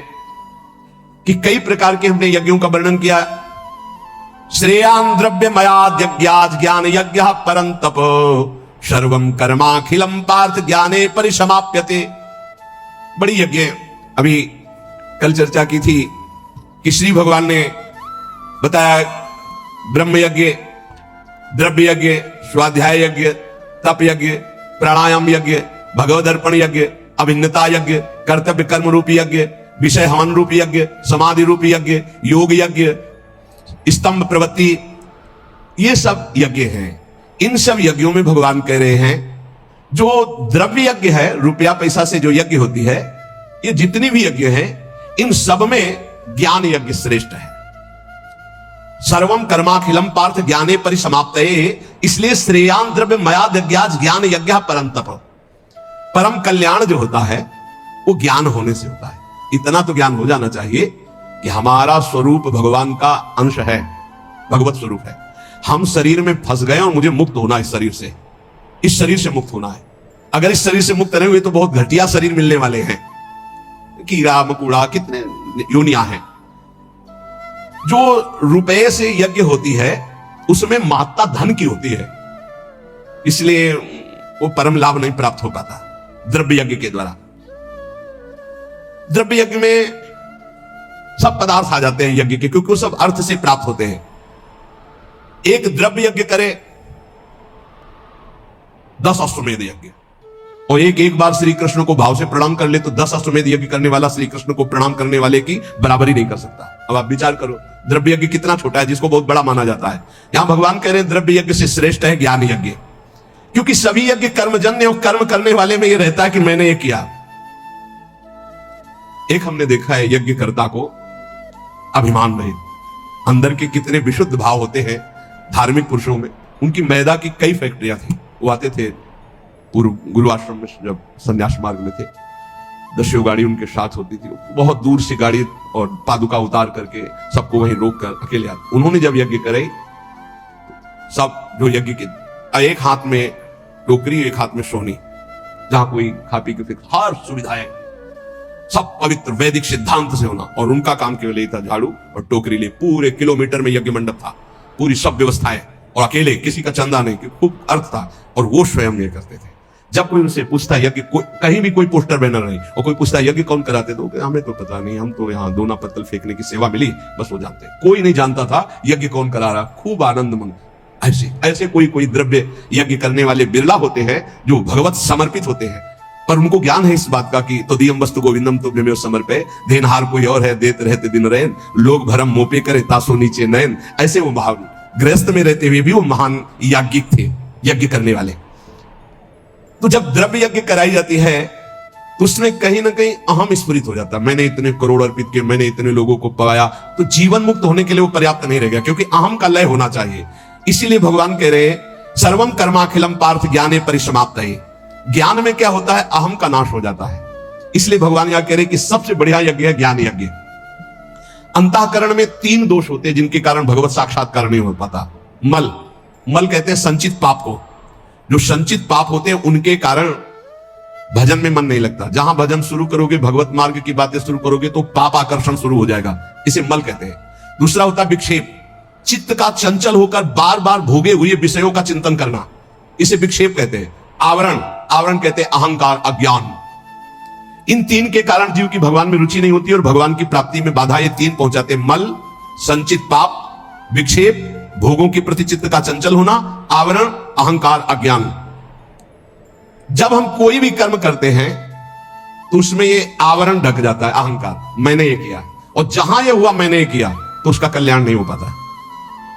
कि कई प्रकार के हमने यज्ञों का वर्णन किया। श्रेयान द्रव्य मयाद यज्ञात ज्ञान यज्ञ परं तप, सर्वम कर्माखिलम पार्थ ज्ञाने परिसमाप्यते। बड़ी यज्ञ अभी कल चर्चा की थी कि श्री भगवान ने बताया ब्रह्म यज्ञ, द्रव्य यज्ञ, स्वाध्याय यज्ञ, तप यज्ञ, प्राणायाम यज्ञ, भगवद अर्पण यज्ञ, अभिन्नता यज्ञ, कर्तव्य कर्म रूपी यज्ञ, विषय हवन रूपी यज्ञ, समाधि रूपी यज्ञ, योग यज्ञ, स्तंभ प्रवृत्ति, ये सब यज्ञ हैं। इन सब यज्ञों में भगवान कह रहे हैं जो द्रव्य यज्ञ है, रुपया पैसा से जो यज्ञ होती है, ये जितनी भी यज्ञ हैं इन सब में ज्ञान यज्ञ श्रेष्ठ है। सर्वम कर्माखिलम पार्थ ज्ञाने परिसमाप्तये, इसलिए श्रेयान द्रव्य मयाद यज्ञात ज्ञान यज्ञ परं तप। परम कल्याण जो होता है वो ज्ञान होने से होता है। इतना तो ज्ञान हो जाना चाहिए कि हमारा स्वरूप भगवान का अंश है, भगवत स्वरूप है। हम शरीर में फंस गए और मुझे मुक्त होना है इस शरीर से, इस शरीर से मुक्त होना है। अगर इस शरीर से मुक्त नहीं हुए तो बहुत घटिया शरीर मिलने वाले हैं, कीड़ा मकोड़ा कितने योनियां हैं। जो रुपए से यज्ञ होती है उसमें महत्ता धन की होती है, इसलिए वो परम लाभ नहीं प्राप्त हो पाता द्रव्य यज्ञ के द्वारा। द्रव्य यज्ञ में सब पदार्थ आ जाते हैं यज्ञ के, क्योंकि वो सब अर्थ से प्राप्त होते हैं। एक द्रव्य यज्ञ करे 10 अश्वमेध यज्ञ, और एक बार श्री कृष्ण को भाव से प्रणाम कर ले तो 10 अश्वमेध यज्ञ करने वाला श्री कृष्ण को प्रणाम करने वाले की बराबरी नहीं कर सकता। अब आप विचार करो द्रव्य यज्ञ कितना छोटा है जिसको बहुत बड़ा माना जाता है। यहां भगवान कह रहे हैं द्रव्य यज्ञ से श्रेष्ठ है ज्ञान यज्ञ, क्योंकि सभी यज्ञ कर्मजन्य और कर्म करने वाले में यह रहता है कि मैंने ये किया। एक हमने देखा है यज्ञकर्ता को अभिमान रहित, अंदर के कितने विशुद्ध भाव होते हैं धार्मिक पुरुषों में। उनकी मैदा की कई फैक्ट्रियां थी, वो आते थे पूर्व गुरु आश्रम में जब संन्यास मार्ग में थे, 10 गाड़ी उनके साथ होती थी। बहुत दूर से गाड़ी और पादुका उतार करके सबको वहीं रोक कर अकेले आते। उन्होंने जब यज्ञ करे सब जो यज्ञ के, एक हाथ में टोकरी, एक हाथ में सोनी, जहां कोई खा पी के फिर हर सुविधाएं सब पवित्र वैदिक सिद्धांत से होना। और उनका काम केवल यही था, झाड़ू और टोकरी ले। पूरे किलोमीटर में यज्ञ मंडप था, पूरी सब व्यवस्थाएं, और अकेले, किसी का चंदा नहीं, खूब अर्थ था, और वो स्वयं ये करते थे। जब कोई उनसे पूछता यज्ञ, कहीं भी कोई पोस्टर बैनर नहीं, और कोई पूछता यज्ञ कौन कराते, तो हमें तो पता नहीं, हम तो यहाँ दोना पत्तल फेंकने की सेवा मिली, बस वो जानते। कोई नहीं जानता था यज्ञ कौन करा रहा। खूब आनंद मंग ऐसे ऐसे कोई द्रव्य यज्ञ करने वाले बिरला होते हैं जो भगवत समर्पित होते हैं, पर उनको ज्ञान है इस बात का कि तो दियम वस्तु गोविंदम तो में समर्पे, देनहार कोई और है, देते रहते दिन रैन, लोग भरम मोपे करे तासो नीचे नयन। ऐसे वो महान गृहस्थ में रहते हुए भी वो महान याज्ञिक थे, यज्ञ करने वाले। तो जब द्रव्य यज्ञ कराई जाती है तो उसमें कहीं ना कहीं अहम स्फुरित हो जाता है। मैंने इतने करोड़ अर्पित किए, मैंने इतने लोगों को पाया, तो जीवन मुक्त होने के लिए वो पर्याप्त नहीं रहेगा, क्योंकि अहम का लय होना चाहिए। इसीलिए भगवान कह रहे सर्वम कर्माखिलम पार्थ ज्ञाने परिसमाप्त है। ज्ञान में क्या होता है, अहम का नाश हो जाता है। इसलिए भगवान यहां कह रहे कि सबसे बढ़िया यज्ञ है ज्ञान यज्ञ। अंतःकरण में 3 दोष होते हैं जिनके कारण भगवत साक्षात्कार नहीं हो पाता। मल कहते हैं संचित पाप को। जो संचित पाप होते हैं उनके कारण भजन में मन नहीं लगता। जहां भजन शुरू करोगे, भगवत मार्ग की बातें शुरू करोगे, तो पाप आकर्षण शुरू हो जाएगा, इसे मल कहते हैं। दूसरा होता है विक्षेप, चित्त का चंचल होकर बार बार भोगे हुए विषयों का चिंतन करना, इसे विक्षेप कहते हैं। आवरण कहते हैं अहंकार, अज्ञान। इन 3 के कारण जीव की भगवान में रुचि नहीं होती और भगवान की प्राप्ति में बाधा ये 3 पहुंचाते हैं। मल, संचित पाप, विक्षेप, भोगों के प्रति चित्त का चंचल होना, आवरण, अहंकार, अज्ञान। जब हम कोई भी कर्म करते हैं तो उसमें ये आवरण ढक जाता है, अहंकार, मैंने ये किया, और जहां ये हुआ मैंने ये किया, तो उसका कल्याण नहीं हो पाता।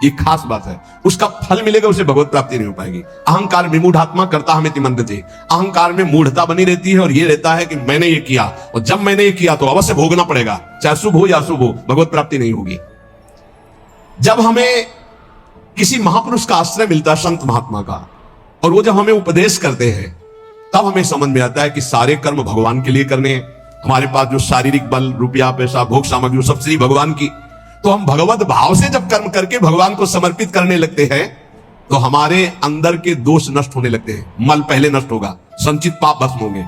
ये खास बात है, उसका फल मिलेगा, उसे भगवत प्राप्ति नहीं हो पाएगी। अहंकार विमूढ़ात्मा करता हमें तिमंदते। अहंकार में मूढ़ता बनी रहती है और ये रहता है कि मैंने ये किया, और जब मैंने ये किया तो अवश्य भोगना पड़ेगा, चाहे शुभ हो या अशुभ हो, भगवत प्राप्ति नहीं होगी। जब हमें किसी महापुरुष का आश्रय मिलता है, संत महात्मा का, और वो जब हमें उपदेश करते हैं, तब हमें समझ में आता है कि सारे कर्म भगवान के लिए करने हैं। हमारे पास जो शारीरिक बल, रुपया, पैसा, भोग सामग्री, सब श्री भगवान की, तो हम भगवत भाव से जब कर्म करके भगवान को समर्पित करने लगते हैं तो हमारे अंदर के दोष नष्ट होने लगते हैं। मल पहले नष्ट होगा, संचित पाप भस्म होंगे।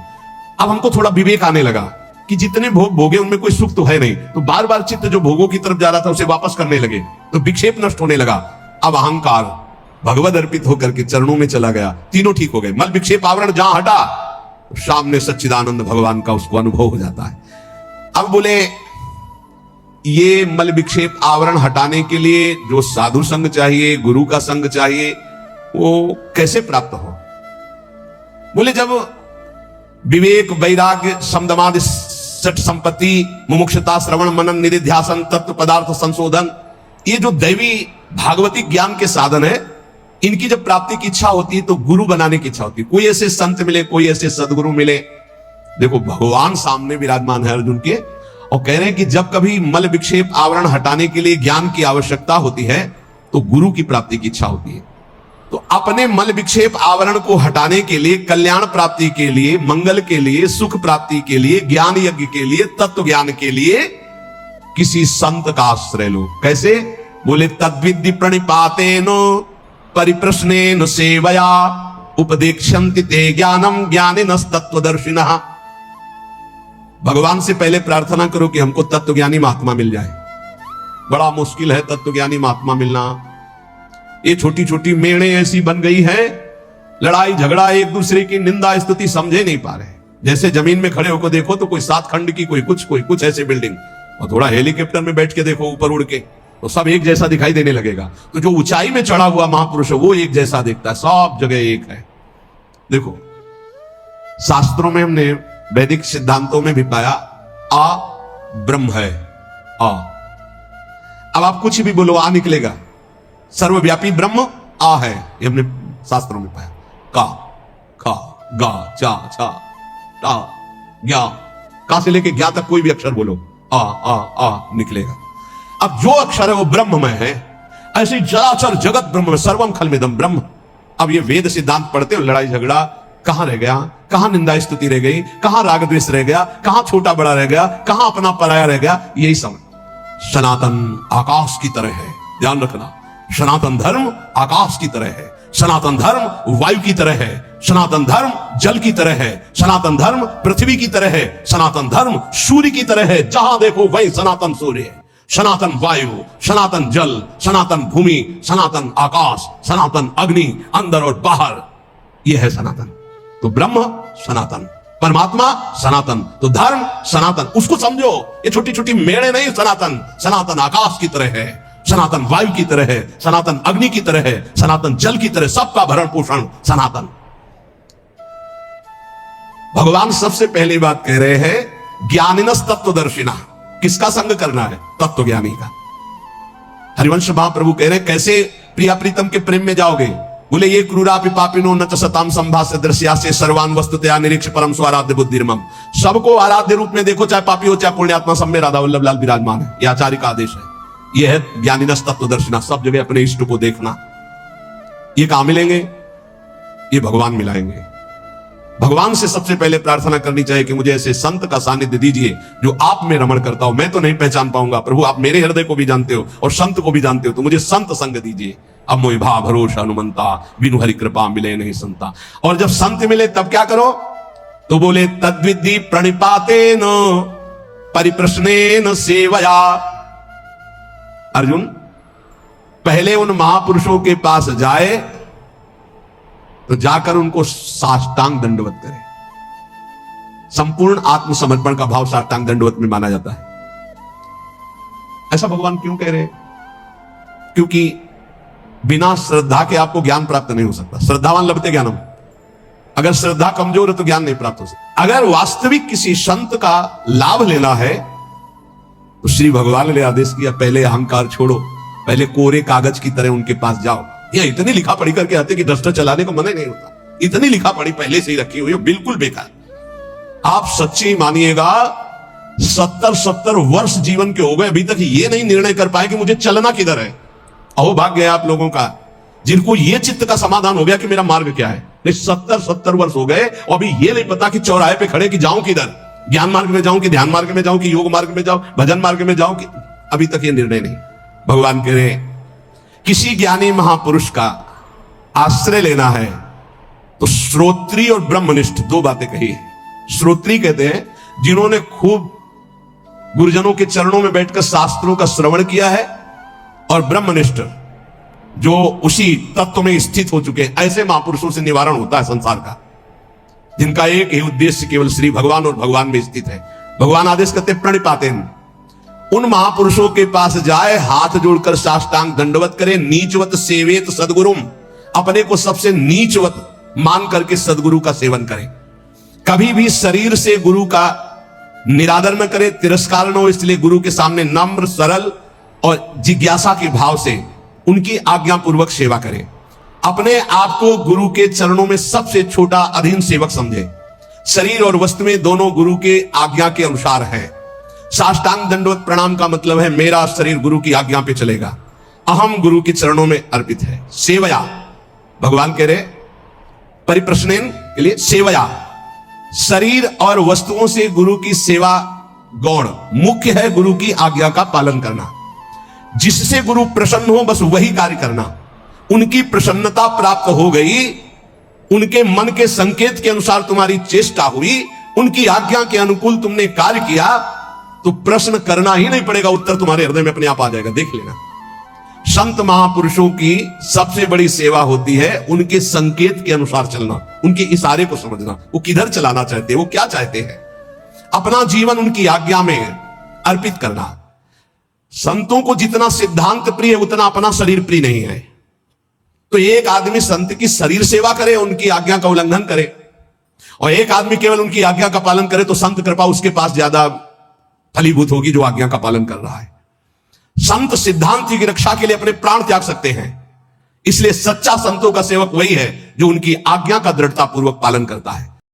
अब हमको थोड़ा विवेक आने लगा कि जितने भोग भोगे उनमें कोई सुख तो है नहीं, तो बार बार चित्त जो भोगों की तरफ जा रहा था उसे वापस करने लगे, तो विक्षेप नष्ट होने लगा। अब अहंकार भगवत अर्पित होकर के चरणों में चला गया, तीनों ठीक हो गए। मल, विक्षेप, आवरण जहां हटा, सामने सच्चिदानंद भगवान का उसको अनुभव हो जाता है। अब बोले ये मल, विक्षेप, आवरण हटाने के लिए जो साधु संग चाहिए, गुरु का संग चाहिए, वो कैसे प्राप्त हो? बोले जब विवेक, वैराग्य, समदमादि, सठ संपत्ति, मुमुक्षुता, श्रवण, मनन, निधिध्यासन, तत्व पदार्थ संशोधन, ये जो दैवी भागवती ज्ञान के साधन है, इनकी जब प्राप्ति की इच्छा होती है तो गुरु बनाने की इच्छा होती है। कोई ऐसे संत मिले, कोई ऐसे सदगुरु मिले। देखो भगवान सामने विराजमान है अर्जुन के, और कह रहे हैं कि जब कभी मल, विक्षेप, आवरण हटाने के लिए ज्ञान की आवश्यकता होती है तो गुरु की प्राप्ति की इच्छा होती है। तो अपने मल, विक्षेप, आवरण को हटाने के लिए, कल्याण प्राप्ति के लिए, मंगल के लिए, सुख प्राप्ति के लिए, ज्ञान यज्ञ के लिए, तत्व ज्ञान के लिए किसी संत का आश्रय लो। कैसे? बोले तद्विद्धि प्रणिपातेनो परिप्रश्नेन सेवया उपदेक्षन्ति ते ज्ञानम ज्ञानिनस् तत्वदर्शिनः। भगवान से पहले प्रार्थना करो कि हमको तत्वज्ञानी महात्मा मिल जाए। बड़ा मुश्किल है तत्वज्ञानी महात्मा मिलना। ये छोटी छोटी मेड़े ऐसी बन गई है, लड़ाई झगड़ा, एक दूसरे की निंदा स्तुति समझे नहीं पा रहे। जैसे जमीन में खड़े होकर देखो तो कोई 7 खंड की, कोई कुछ ऐसे बिल्डिंग, और थोड़ा हेलीकॉप्टर में बैठ के देखो ऊपर उड़ के, तो सब एक जैसा दिखाई देने लगेगा। तो जो ऊंचाई में चढ़ा हुआ महापुरुष है वो एक जैसा दिखता है, सब जगह एक है। देखो शास्त्रों में हमने वैदिक सिद्धांतों में भी पाया आ ब्रह्म है। आ, अब आप कुछ भी बोलो आ निकलेगा। सर्वव्यापी ब्रह्म आ है, ये हमने शास्त्रों में पाया। का, खा, गा, चा, छा, टा, ज्ञा, का से लेके ज्ञा तक कोई भी अक्षर बोलो, आ निकलेगा। अब जो अक्षर है वो ब्रह्ममय है। ऐसे चराचर जगत ब्रह्म में, सर्वम खलमिदम ब्रह्म। अब ये वेद सिद्धांत पढ़ते हो, लड़ाई झगड़ा कहां रह गया, कहां निंदा स्तुति रह गई, कहां राग द्वेष रह गया, कहां छोटा बड़ा रह गया, कहां अपना पराया रह गया। यही समझ सनातन आकाश की तरह है, ध्यान रखना। सनातन धर्म आकाश की तरह है, सनातन धर्म वायु की तरह है, सनातन धर्म जल की तरह है, सनातन धर्म पृथ्वी की तरह है, सनातन धर्म सूर्य की तरह है। जहां देखो वही सनातन सूर्य है, सनातन वायु, सनातन जल, सनातन भूमि, सनातन आकाश, सनातन अग्नि, अंदर और बाहर, यह है सनातन। तो ब्रह्म सनातन, परमात्मा सनातन, तो धर्म सनातन। उसको समझो, ये छोटी छोटी मेड़े नहीं, सनातन। सनातन आकाश की तरह है, सनातन वायु की तरह है, सनातन अग्नि की तरह है, सनातन जल की तरह, सबका भरण पोषण सनातन। भगवान सबसे पहली बात कह रहे हैं ज्ञानिनस तत्वदर्शिना। किसका संग करना है? तत्वज्ञानी का। हरिवंश महाप्रभु कह रहे हैं कैसे प्रिया प्रीतम के प्रेम में जाओगे? बोले ये क्रूरापि पापिनो न च सताम संभास्य दृश्यासे सर्वान वस्तुतया निरीक्ष परम स्वाराध्य बुद्धिर्मम। सबको आराध्य रूप में देखो, चाहे पापी हो चाहे पुण्यात्मा, सब में राधा वल्लभ लाल विराजमान है। यह आचार्य का आदेश है। यह है ज्ञानिनस तत्वदर्शिना, सब जगह अपने इष्ट को देखना। ये कहां मिलेंगे? ये भगवान मिलाएंगे। भगवान से सबसे पहले प्रार्थना करनी चाहिए कि मुझे ऐसे संत का सानिध्य दीजिए जो आप में रमण करता हो। मैं तो नहीं पहचान पाऊंगा प्रभु, आप मेरे हृदय को भी जानते हो और संत को भी जानते हो, तो मुझे संत संग दीजिए। अब मोहि भा भरोसा हनुमंता, बिनु हरि कृपा मिले नहीं संता। और जब संत मिले तब क्या करो? तो बोले तद्विद्धि प्रणिपातेन परिप्रश्नेन सेवया। अर्जुन पहले उन महापुरुषों के पास जाए तो जाकर उनको साष्टांग दंडवत करे। संपूर्ण आत्मसमर्पण का भाव साष्टांग दंडवत में माना जाता है। ऐसा भगवान क्यों कह रहे? क्योंकि बिना श्रद्धा के आपको ज्ञान प्राप्त नहीं हो सकता। श्रद्धावान लभते ज्ञानम। अगर श्रद्धा कमजोर है तो ज्ञान नहीं प्राप्त हो सकता। अगर वास्तविक किसी संत का लाभ लेना है तो श्री भगवान ने आदेश किया पहले अहंकार छोड़ो, पहले कोरे कागज की तरह उनके पास जाओ। ये इतनी लिखा पढ़ी करके आते कि डस्टर चलाने को मन ही नहीं होता। इतनी लिखा पढ़ी पहले से ही रखी हुई है, बिल्कुल बेकार। आप सच्ची मानिएगा 70 वर्ष जीवन के हो गए, अभी तक ये नहीं निर्णय कर पाए कि मुझे चलना किधर है। अहो भाग्य है आप लोगों का जिनको ये चित्त का समाधान हो गया कि मेरा मार्ग क्या है। नहीं 70 वर्ष हो गए और अभी ये नहीं पता कि चौराहे पे खड़े कि जाऊं किधर, ज्ञान मार्ग में जाऊं कि ध्यान मार्ग में जाऊं कि योग मार्ग में जाऊं, भजन मार्ग में जाऊं कि, अभी तक ये निर्णय नहीं। भगवान कह रहे किसी ज्ञानी महापुरुष का आश्रय लेना है तो श्रोत्री और ब्रह्मनिष्ठ दो बातें कही है। श्रोत्री कहते हैं जिन्होंने खूब गुरुजनों के चरणों में बैठकर शास्त्रों का श्रवण किया है, और ब्रह्मनिष्ठ जो उसी तत्व में स्थित हो चुके हैं। ऐसे महापुरुषों से निवारण होता है संसार का, जिनका एक ही उद्देश्य केवल श्री भगवान और भगवान में स्थित है। भगवान आदेश करते प्रणिपातेन, उन महापुरुषों के पास जाए, हाथ जोड़कर साष्टांग दंडवत करे। नीचवत सेवेत सदगुरुम, अपने को सबसे नीचवत मान करके सदगुरु का सेवन करे। कभी भी शरीर से गुरु का निरादर न करे, तिरस्कार न हो, इसलिए गुरु के सामने नम्र सरल और जिज्ञासा के भाव से उनकी आज्ञा पूर्वक सेवा करे। अपने आप को गुरु के चरणों में सबसे छोटा अधीन सेवक समझे। शरीर और वस्तु में दोनों गुरु के आज्ञा के अनुसार है। साष्टांग दंडवत प्रणाम का मतलब है मेरा शरीर गुरु की आज्ञा पे चलेगा, अहम गुरु के चरणों में अर्पित है। सेवया, भगवान कह रहे परिप्रश्नेन के लिए सेवया, शरीर और वस्तुओं से गुरु की सेवा गौण, मुख्य है गुरु की आज्ञा का पालन करना। जिससे गुरु प्रसन्न हो बस वही कार्य करना। उनकी प्रसन्नता प्राप्त हो गई, उनके मन के संकेत के अनुसार तुम्हारी चेष्टा हुई, उनकी आज्ञा के अनुकूल तुमने कार्य किया, तो प्रश्न करना ही नहीं पड़ेगा, उत्तर तुम्हारे हृदय में अपने आप आ जाएगा। देख लेना, संत महापुरुषों की सबसे बड़ी सेवा होती है उनके संकेत के अनुसार चलना, उनके इशारे को समझना, वो किधर चलाना चाहते हैं, वो क्या चाहते हैं, अपना जीवन उनकी आज्ञा में अर्पित करना। संतों को जितना सिद्धांत प्रिय है उतना अपना शरीर प्रिय नहीं है। तो एक आदमी संत की शरीर सेवा करे, उनकी आज्ञा का उल्लंघन करे, और एक आदमी केवल उनकी आज्ञा का पालन करे, तो संत कृपा उसके पास ज्यादा फलीभूत होगी जो आज्ञा का पालन कर रहा है। संत सिद्धांत की रक्षा के लिए अपने प्राण त्याग सकते हैं, इसलिए सच्चा संतों का सेवक वही है जो उनकी आज्ञा का दृढ़ता पूर्वक पालन करता है।